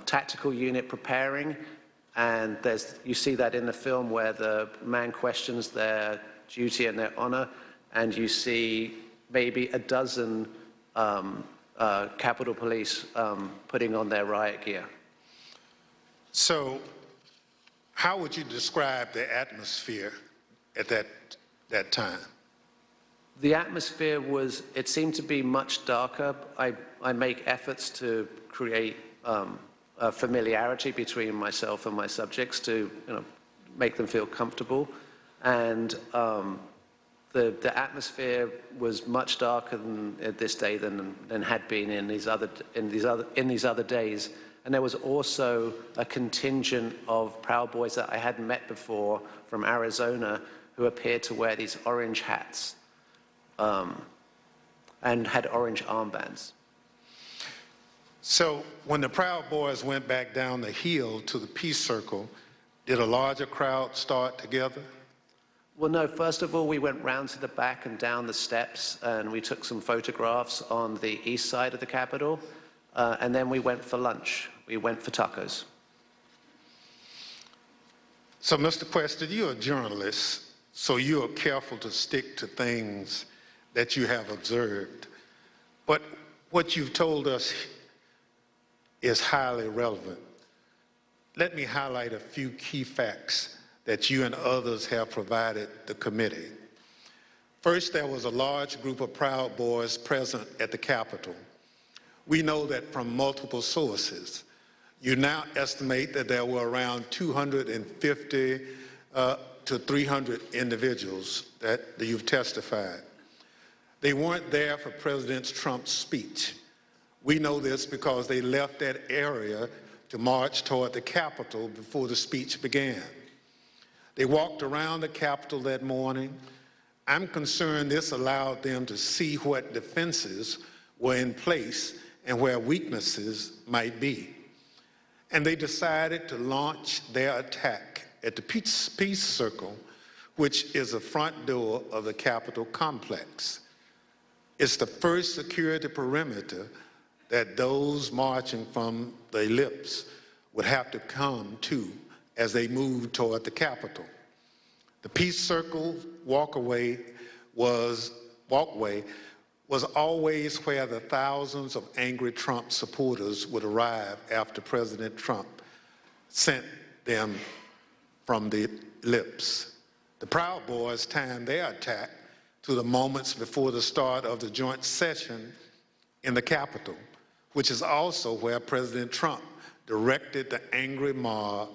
tactical unit preparing, and you see that in the film where the man questions their duty and their honor, and you see maybe a dozen Capitol Police putting on their riot gear. So how would you describe the atmosphere at that time? The atmosphere was, it seemed to be much darker. I make efforts to create a familiarity between myself and my subjects to, you know, make them feel comfortable. And the atmosphere was much darker at this day than had been in these other days. And there was also a contingent of Proud Boys that I hadn't met before from Arizona who appeared to wear these orange hats and had orange armbands. So when the Proud Boys went back down the hill to the Peace Circle, did a larger crowd start together? Well, no. First of all, we went round to the back and down the steps, and we took some photographs on the east side of the Capitol, and then we went for lunch. We went for tacos. So, Mr. Questa, you're a journalist, so you're careful to stick to things that you have observed. But what you've told us is highly relevant. Let me highlight a few key facts that you and others have provided the committee. First, there was a large group of Proud Boys present at the Capitol. We know that from multiple sources. You now estimate that there were around 250 to 300 individuals that you've testified. They weren't there for President Trump's speech. We know this because they left that area to march toward the Capitol before the speech began. They walked around the Capitol that morning. I'm concerned this allowed them to see what defenses were in place and where weaknesses might be. And they decided to launch their attack at the Peace Circle, which is the front door of the Capitol complex. It's the first security perimeter that those marching from the ellipse would have to come to as they moved toward the Capitol. The Peace Circle walkway was always where the thousands of angry Trump supporters would arrive after President Trump sent them from the ellipse. The Proud Boys timed their attack to the moments before the start of the joint session in the Capitol, which is also where President Trump directed the angry mob,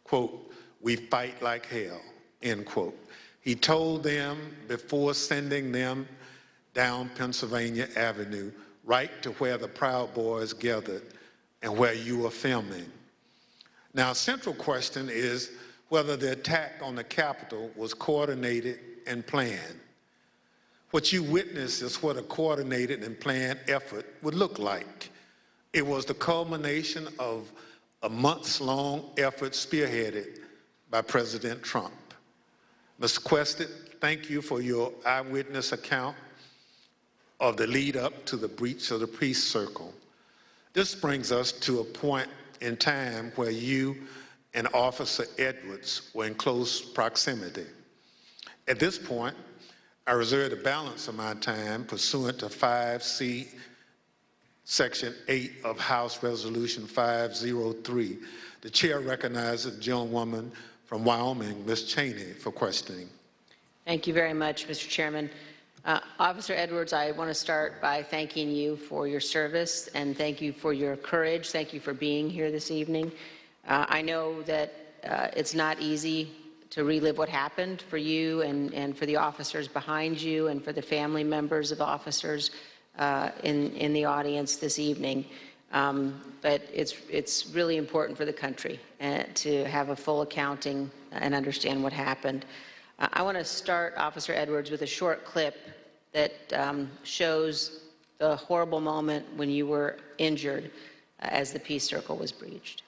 quote, "We fight like hell," end quote. He told them before sending them down Pennsylvania Avenue, right to where the Proud Boys gathered and where you were filming. Now, a central question is whether the attack on the Capitol was coordinated and planned. What you witnessed is what a coordinated and planned effort would look like. It was the culmination of a months-long effort spearheaded by President Trump. Mr. Quested, thank you for your eyewitness account of the lead up to the breach of the Peace Circle. This brings us to a point in time where you and Officer Edwards were in close proximity. At this point, I reserve the balance of my time pursuant to 5C, Section 8 of House Resolution 503. The chair recognizes the gentlewoman from Wyoming, Ms. Cheney, for questioning. Thank you very much, Mr. Chairman. Officer Edwards, I want to start by thanking you for your service and thank you for your courage. Thank you for being here this evening. I know that it's not easy to relive what happened for you and for the officers behind you and for the family members of officers in the audience this evening. But it's really important for the country to have a full accounting and understand what happened. I want to start, Officer Edwards, with a short clip that shows the horrible moment when you were injured as the Peace Circle was breached.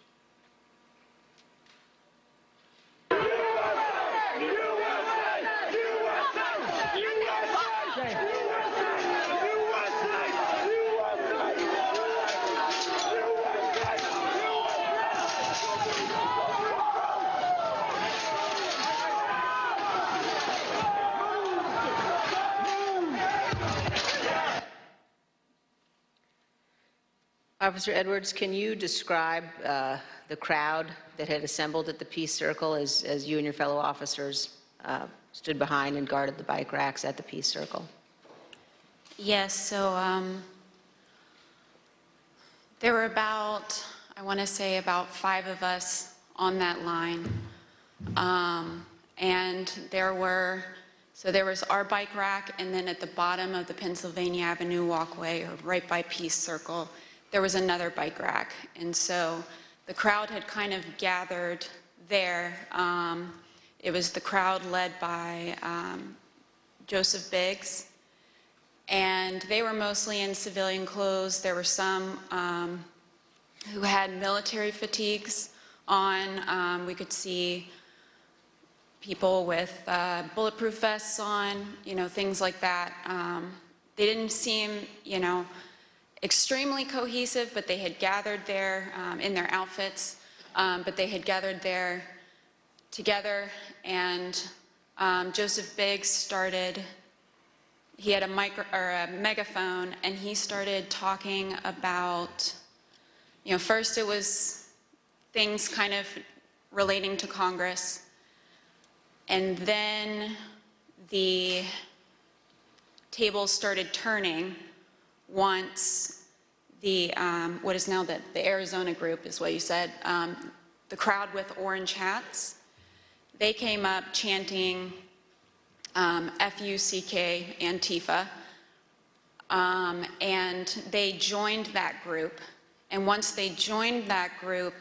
Officer Edwards, can you describe the crowd that had assembled at the Peace Circle as you and your fellow officers stood behind and guarded the bike racks at the Peace Circle? Yes, so there were about, I want to say about 5 of us on that line. And there was our bike rack, and then at the bottom of the Pennsylvania Avenue walkway, or right by Peace Circle, there was another bike rack. And so the crowd had kind of gathered there. It was the crowd led by Joseph Biggs, and they were mostly in civilian clothes. There were some who had military fatigues on. We could see people with bulletproof vests on, things like that. They didn't seem, extremely cohesive, but they had gathered there in their outfits, but they had gathered there together, and Joseph Biggs started, he had a megaphone, and he started talking about, first it was things kind of relating to Congress, and then the tables started turning once the, what is now the Arizona group is what you said, the crowd with orange hats, they came up chanting F-U-C-K, Antifa, and they joined that group. And once they joined that group,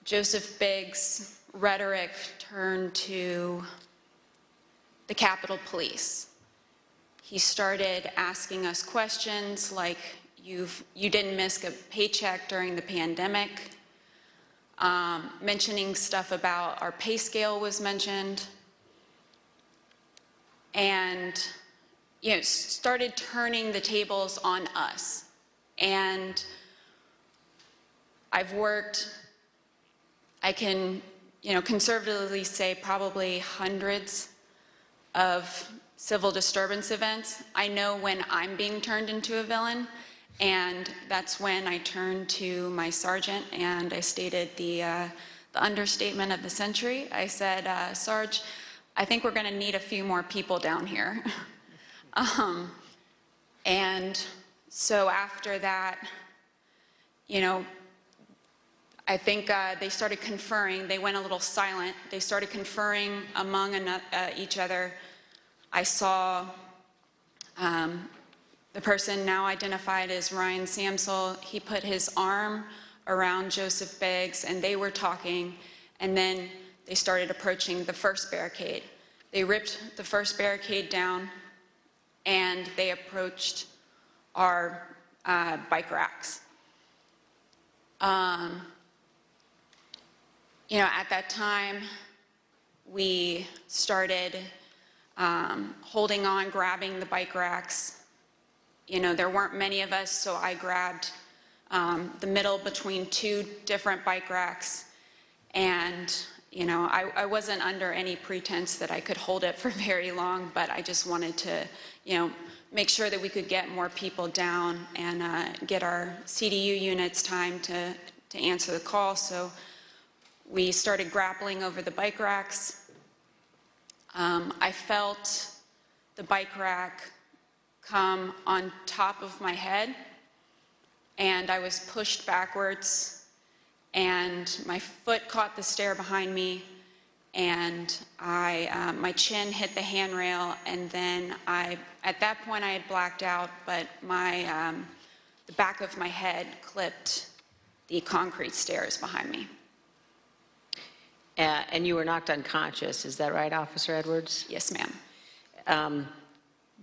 Joseph Biggs rhetoric turned to the Capitol Police. He started asking us questions like, you didn't miss a paycheck during the pandemic. Mentioning stuff about our pay scale was mentioned. And, started turning the tables on us. And I've worked, I can, conservatively say probably hundreds of civil disturbance events. I know when I'm being turned into a villain, and that's when I turned to my sergeant and I stated the understatement of the century. I said, Sarge, I think we're going to need a few more people down here. And so after that, I think they started conferring. They went a little silent. They started conferring among each other. I saw the person now identified as Ryan Samsel. He put his arm around Joseph Biggs, and they were talking, and then they started approaching the first barricade. They ripped the first barricade down, and they approached our bike racks. At that time, we started holding on, grabbing the bike racks. There weren't many of us, so I grabbed the middle between two different bike racks. And, I wasn't under any pretense that I could hold it for very long, but I just wanted to, make sure that we could get more people down and get our CDU units time to answer the call. So we started grappling over the bike racks. I felt the bike rack come on top of my head, and I was pushed backwards, and my foot caught the stair behind me, and my chin hit the handrail, and then at that point I had blacked out, but the back of my head clipped the concrete stairs behind me. And you were knocked unconscious, is that right, Officer Edwards? Yes, ma'am.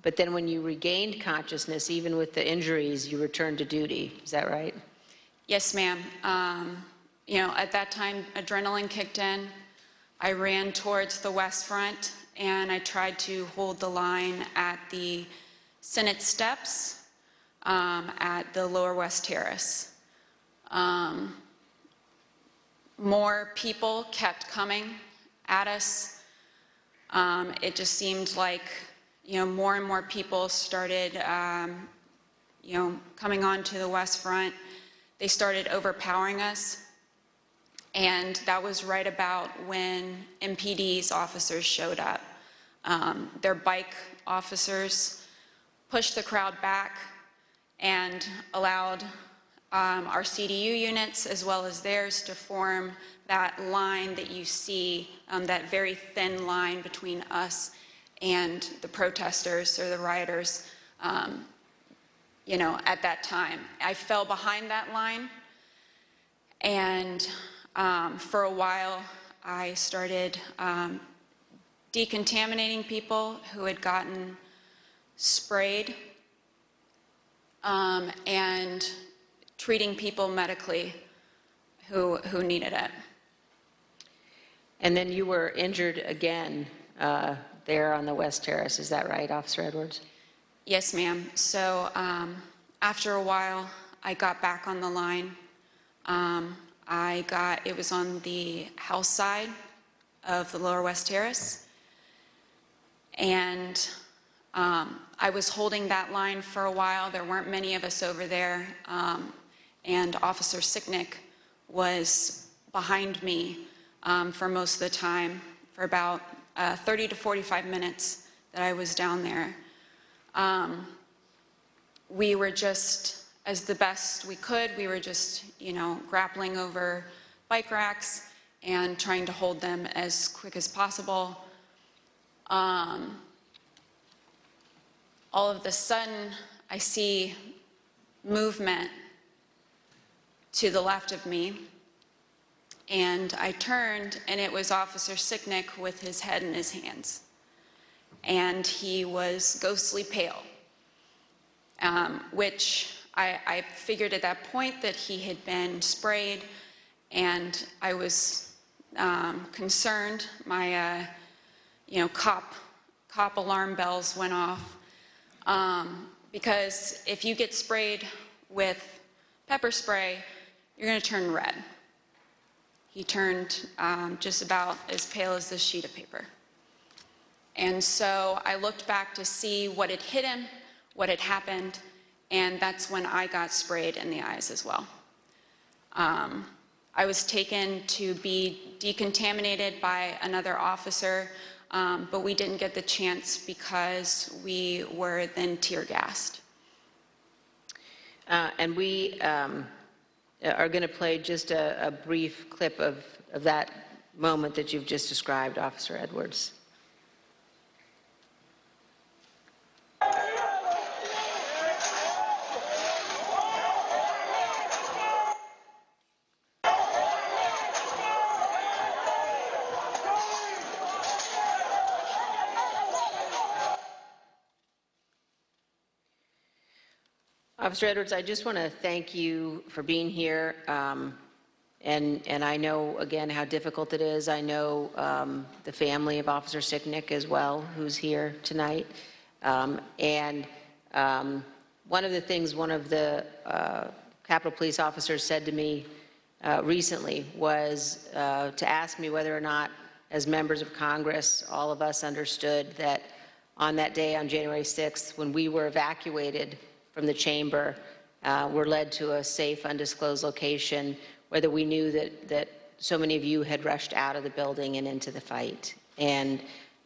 But then when you regained consciousness, even with the injuries, you returned to duty, is that right? Yes, ma'am. At that time, adrenaline kicked in. I ran towards the West Front, and I tried to hold the line at the Senate steps at the Lower West Terrace. More people kept coming at us. It just seemed like, more and more people started, coming onto the West Front. They started overpowering us. And that was right about when MPD's officers showed up. Their bike officers pushed the crowd back and allowed our CDU units as well as theirs to form that line that you see, that very thin line between us and the protesters or the rioters, at that time. I fell behind that line, and for a while I started decontaminating people who had gotten sprayed and treating people medically who needed it. And then you were injured again there on the West Terrace, is that right, Officer Edwards? Yes, ma'am. So after a while, I got back on the line. It was on the house side of the Lower West Terrace. And I was holding that line for a while. There weren't many of us over there. And Officer Sicknick was behind me for most of the time, for about 30 to 45 minutes that I was down there. We were just, as the best we could, we were just, grappling over bike racks and trying to hold them as quick as possible. All of a sudden, I see movement to the left of me, And I turned, and it was Officer Sicknick with his head in his hands. And he was ghostly pale, which I figured at that point that he had been sprayed, and I was concerned. My, cop alarm bells went off, because if you get sprayed with pepper spray, you're going to turn red. He turned just about as pale as this sheet of paper. And so I looked back to see what had hit him, what had happened, and that's when I got sprayed in the eyes as well. I was taken to be decontaminated by another officer, but we didn't get the chance because we were then tear gassed. And we are going to play just a brief clip of that moment that you've just described, Officer Edwards. Officer Edwards, I just want to thank you for being here. And I know, again, how difficult it is. I know the family of Officer Sicknick as well, who's here tonight. And one of the things one of the Capitol Police officers said to me recently was to ask me whether or not, as members of Congress, all of us understood that on that day, on January 6th, when we were evacuated from the chamber, were led to a safe, undisclosed location, whether we knew that so many of you had rushed out of the building and into the fight. And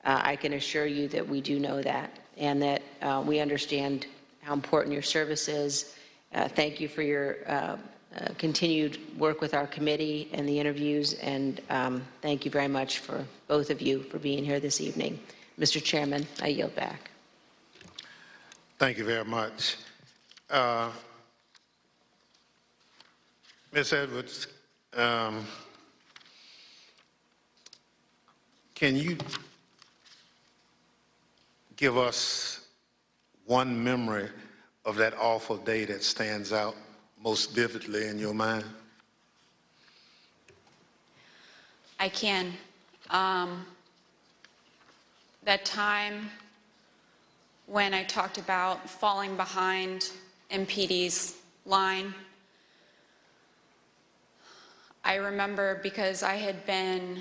I can assure you that we do know that, and that we understand how important your service is. Thank you for your continued work with our committee and the interviews, and thank you very much for both of you for being here this evening. Mr. Chairman, I yield back. Thank you very much. Ms. Edwards, can you give us one memory of that awful day that stands out most vividly in your mind? I can. That time when I talked about falling behind MPD's line, I remember because I had been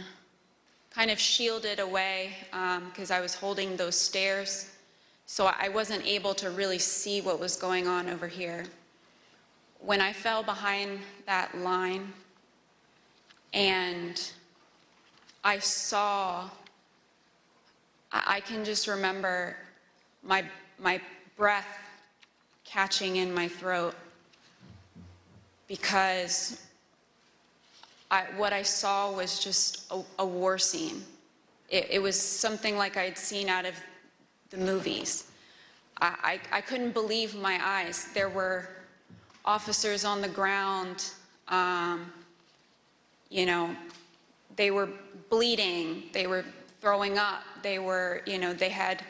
kind of shielded away because I was holding those stairs, so I wasn't able to really see what was going on over here. When I fell behind that line and I saw, I can just remember my breath catching in my throat, because what I saw was just a war scene. It was something like I'd seen out of the movies. I couldn't believe my eyes. There were officers on the ground, they were bleeding, they were throwing up, they were, they had,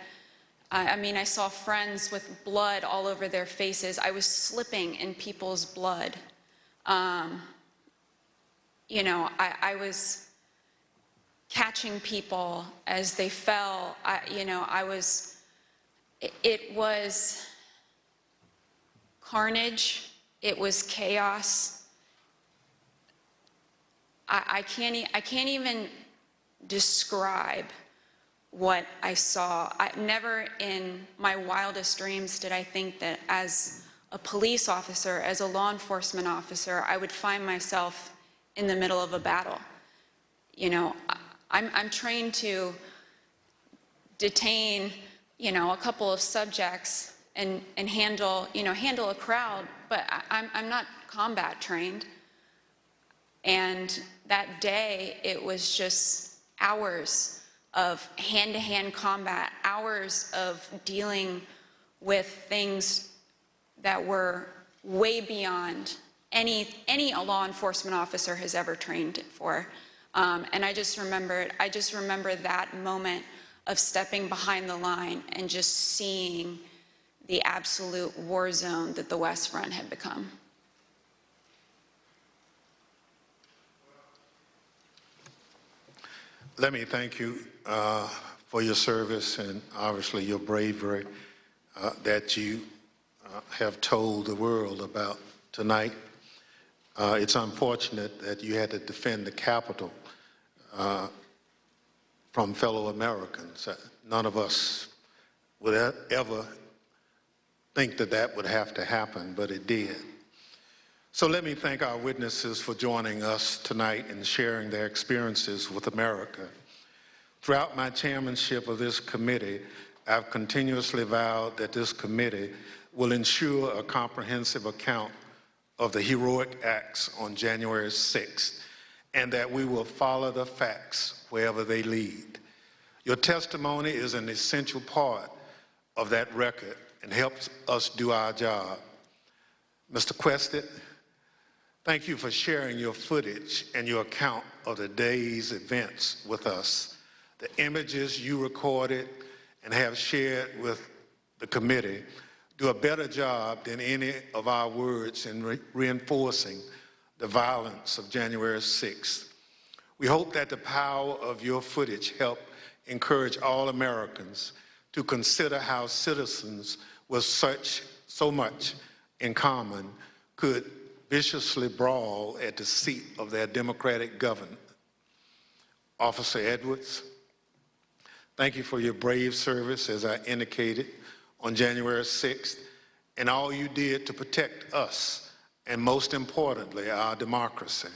I saw friends with blood all over their faces. I was slipping in people's blood. I was catching people as they fell. It was carnage. It was chaos. I can't even describe what I saw. Never in my wildest dreams did I think that as a police officer, as a law enforcement officer, I would find myself in the middle of a battle. I'm trained to detain, a couple of subjects and handle a crowd, but I'm not combat trained. And that day, it was just hours of hand-to-hand combat, hours of dealing with things that were way beyond any law enforcement officer has ever trained for. And I just remember that moment of stepping behind the line and just seeing the absolute war zone that the West Front had become. Let me thank you for your service and obviously your bravery that you have told the world about tonight. It's unfortunate that you had to defend the Capitol from fellow Americans. None of us would ever think that that would have to happen, but it did. So let me thank our witnesses for joining us tonight and sharing their experiences with America. Throughout my chairmanship of this committee, I've continuously vowed that this committee will ensure a comprehensive account of the heroic acts on January 6th, and that we will follow the facts wherever they lead. Your testimony is an essential part of that record and helps us do our job. Mr. Quested, thank you for sharing your footage and your account of the day's events with us. The images you recorded and have shared with the committee do a better job than any of our words in reinforcing the violence of January 6th. We hope that the power of your footage help encourage all Americans to consider how citizens with so much in common could viciously brawl at the seat of their democratic government. Officer Edwards, thank you for your brave service, as I indicated, on January 6th, and all you did to protect us, and most importantly, our democracy.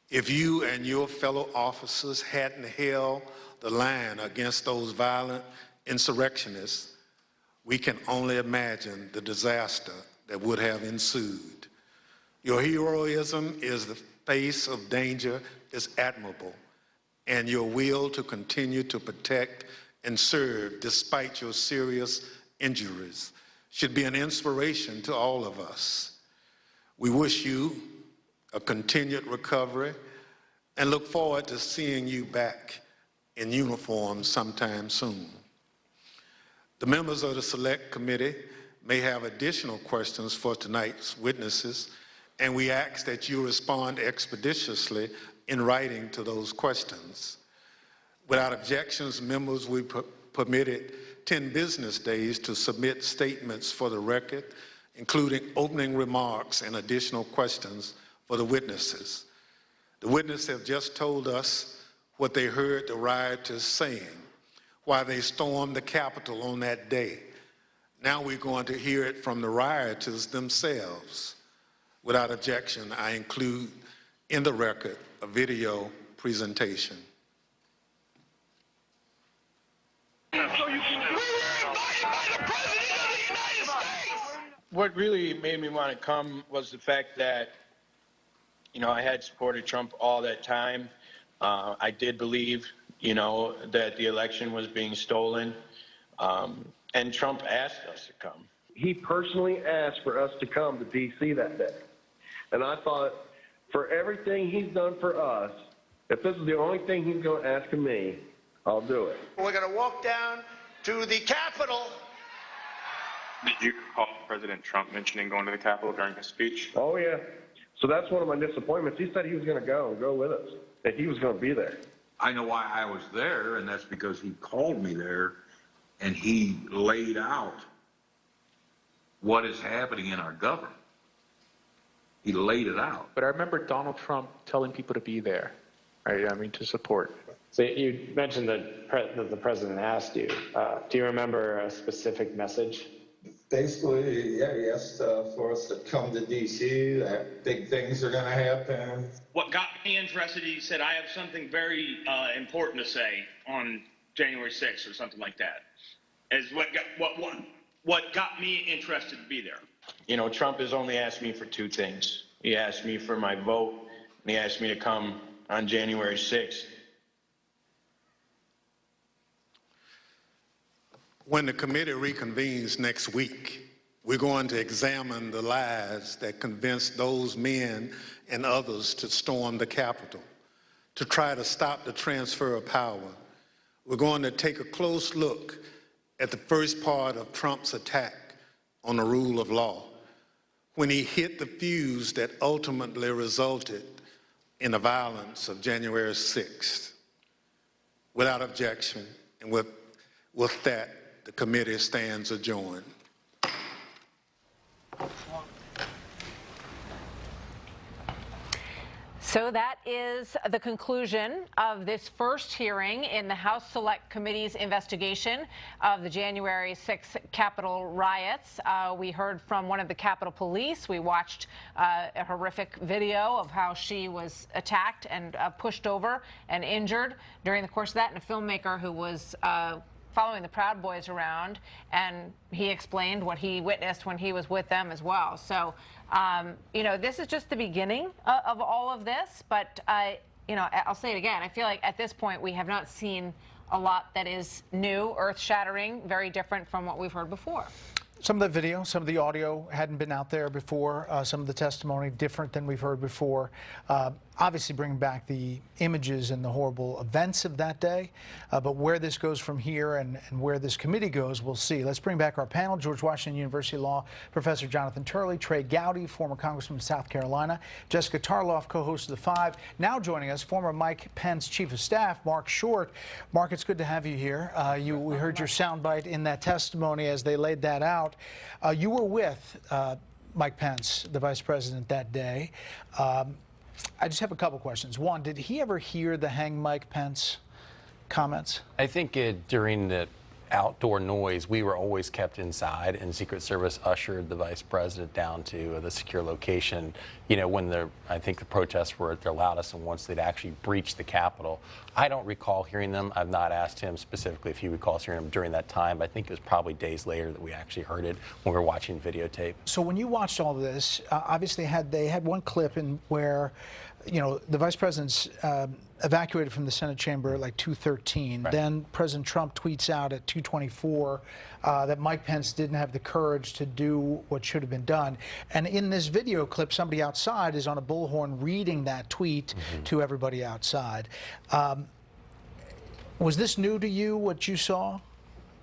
If you and your fellow officers hadn't held the line against those violent insurrectionists, we can only imagine the disaster that would have ensued. Your heroism in the face of danger is admirable, and your will to continue to protect and serve despite your serious injuries should be an inspiration to all of us. We wish you a continued recovery and look forward to seeing you back in uniform sometime soon. The members of the Select Committee may have additional questions for tonight's witnesses, and we ask that you respond expeditiously in writing to those questions. Without objections, members will be permitted 10 business days to submit statements for the record, including opening remarks and additional questions for the witnesses. The witnesses have just told us what they heard the rioters saying while they stormed the Capitol on that day. Now we're going to hear it from the rioters themselves. Without objection, I include in the record a video presentation. What really made me want to come was the fact that, I had supported Trump all that time. I did believe, that the election was being stolen, and Trump asked us to come. He personally asked for us to come to D.C. that day. And I thought, for everything he's done for us, if this is the only thing he's going to ask of me, I'll do it. We're going to walk down to the Capitol. Did you recall President Trump mentioning going to the Capitol during his speech? Oh, yeah. So that's one of my disappointments. He said he was going to go with us, that he was going to be there. I know why I was there, and that's because he called me there, and he laid out what is happening in our government. He laid it out. But I remember Donald Trump telling people to be there, right? I mean, to support. So you mentioned that the president asked you. Do you remember a specific message? Basically, yeah, he asked for us to come to D.C., that big things are going to happen. What got me interested, he said, I have something very important to say on January 6th or something like that, is what got me interested to be there. Trump has only asked me for two things. He asked me for my vote, and he asked me to come on January 6th. When the committee reconvenes next week, We're going to examine the lies that convinced those men and others to storm the Capitol, to try to stop the transfer of power. We're going to take a close look at the first part of Trump's attack on the rule of law, when he hit the fuse that ultimately resulted in the violence of January 6th. Without objection, and with that, the committee stands adjourned. So that is the conclusion of this first hearing in the House Select Committee's investigation of the January 6th Capitol riots. We heard from one of the Capitol Police. We watched a horrific video of how she was attacked and pushed over and injured during the course of that, and a filmmaker who was following the Proud Boys around, and he explained what he witnessed when he was with them as well. So, you know, this is just the beginning of all of this, but, you know, I'll say it again. I feel like at this point we have not seen a lot that is new, earth-shattering, very different from what we've heard before. Some of the video, some of the audio hadn't been out there before. Some of the testimony different than we've heard before. Obviously bringing back the images and the horrible events of that day. But where this goes from here and where this committee goes, we'll see. Let's bring back our panel. George Washington University Law Professor Jonathan Turley, Trey Gowdy, former Congressman of South Carolina, Jessica Tarloff, co-host of The Five. Now joining us, former Mike Pence Chief of Staff, Mark Short. Mark, it's good to have you here. We heard your soundbite in that testimony as they laid that out. You were with Mike Pence, the Vice President, that day. I just have a couple questions. One, did he ever hear the hang Mike Pence comments? I think during the outdoor noise, we were always kept inside, and Secret Service ushered the Vice President down to the secure location, you know, when I think the protests were at their loudest and once they'd actually breached the Capitol. I don't recall hearing them. I've not asked him specifically if he recalls hearing them during that time. I think it was probably days later that we actually heard it when we were watching videotape. So when you watched all of this, obviously they had one clip in where, you know, the Vice President's evacuated from the Senate chamber at like 2:13. Right. Then President Trump tweets out at 2:24 that Mike Pence didn't have the courage to do what should have been done. And in this video clip, somebody outside is on a bullhorn reading that tweet to everybody outside. Was this new to you, what you saw?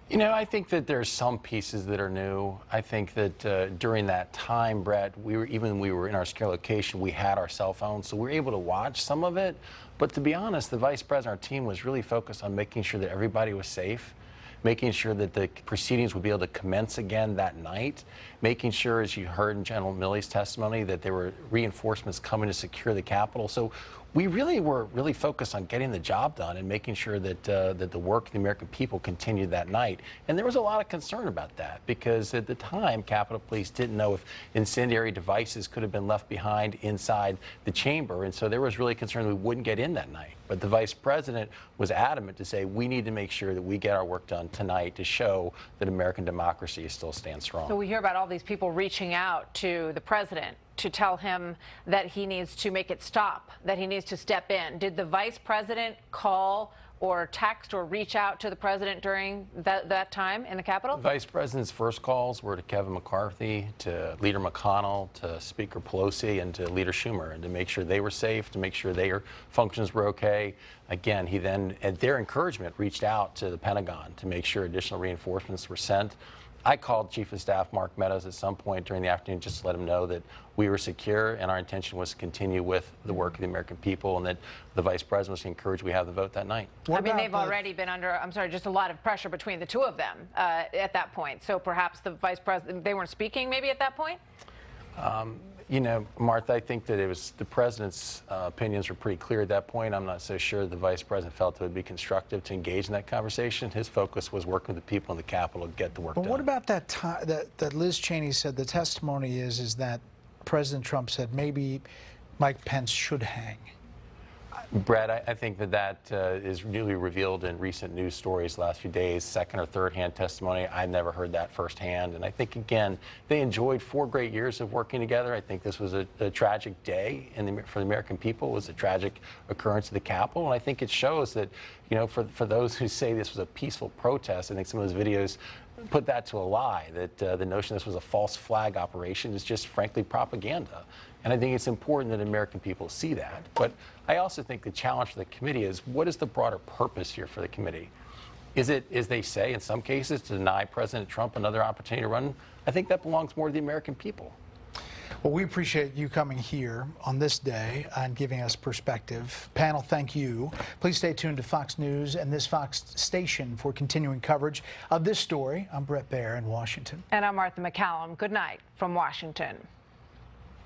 You know, I think that there's some pieces that are new. I think that during that time, Brett, even we were in our secure location, we had our cell phones, so we were able to watch some of it. But to be honest, the Vice President, our team, was really focused on making sure that everybody was safe, making sure that the proceedings would be able to commence again that night, making sure, as you heard in General Milley's testimony, that there were reinforcements coming to secure the Capitol. So we really were focused on getting the job done and making sure that that the work of the American people continued that night. And there was a lot of concern about that because at the time, Capitol Police didn't know if incendiary devices could have been left behind inside the chamber. And so there was really concern we wouldn't get in that night. But the Vice President was adamant to say we need to make sure that we get our work done tonight to show that American democracy still stands strong. So we hear about all these people reaching out to the President to tell him that he needs to make it stop, that he needs to step in. Did the Vice President call or text or reach out to the President during that time in the Capitol? The Vice President's first calls were to Kevin McCarthy, to Leader McConnell, to Speaker Pelosi, and to Leader Schumer, and to make sure they were safe, to make sure their functions were okay. Again, he then, at their encouragement, reached out to the Pentagon to make sure additional reinforcements were sent. I called Chief of Staff Mark Meadows at some point during the afternoon just to let him know that we were secure and our intention was to continue with the work of the American people and that the Vice President was encouraged we have the vote that night. I mean, they've already been under, I'm sorry, just a lot of pressure between the two of them at that point. So perhaps the Vice President, they weren't speaking maybe at that point? You know, Martha, I think that it was the President's opinions were pretty clear at that point. I'm not so sure the Vice President felt it would be constructive to engage in that conversation. His focus was working with the people in the Capitol to get the work done. But what about that time that Liz Cheney said the testimony is that President Trump said maybe Mike Pence should hang? Brett, I think that is newly revealed in recent news stories the last few days, second or third hand testimony. I've never heard that firsthand. And I think, again, they enjoyed 4 great years of working together. I think this was a tragic day for the American people. It was a tragic occurrence at the Capitol. And I think it shows that, you know, for those who say this was a peaceful protest, I think some of those videos put that to a lie, that the notion this was a false flag operation is just frankly propaganda. And I think it's important that American people see that. But I also think the challenge for the committee is, what is the broader purpose here for the committee? Is it, as they say in some cases, to deny President Trump another opportunity to run? I think that belongs more to the American people. Well, we appreciate you coming here on this day and giving us perspective. Panel, thank you. Please stay tuned to Fox News and this Fox station for continuing coverage of this story. I'm Brett Baer in Washington. And I'm Martha McCallum. Good night from Washington.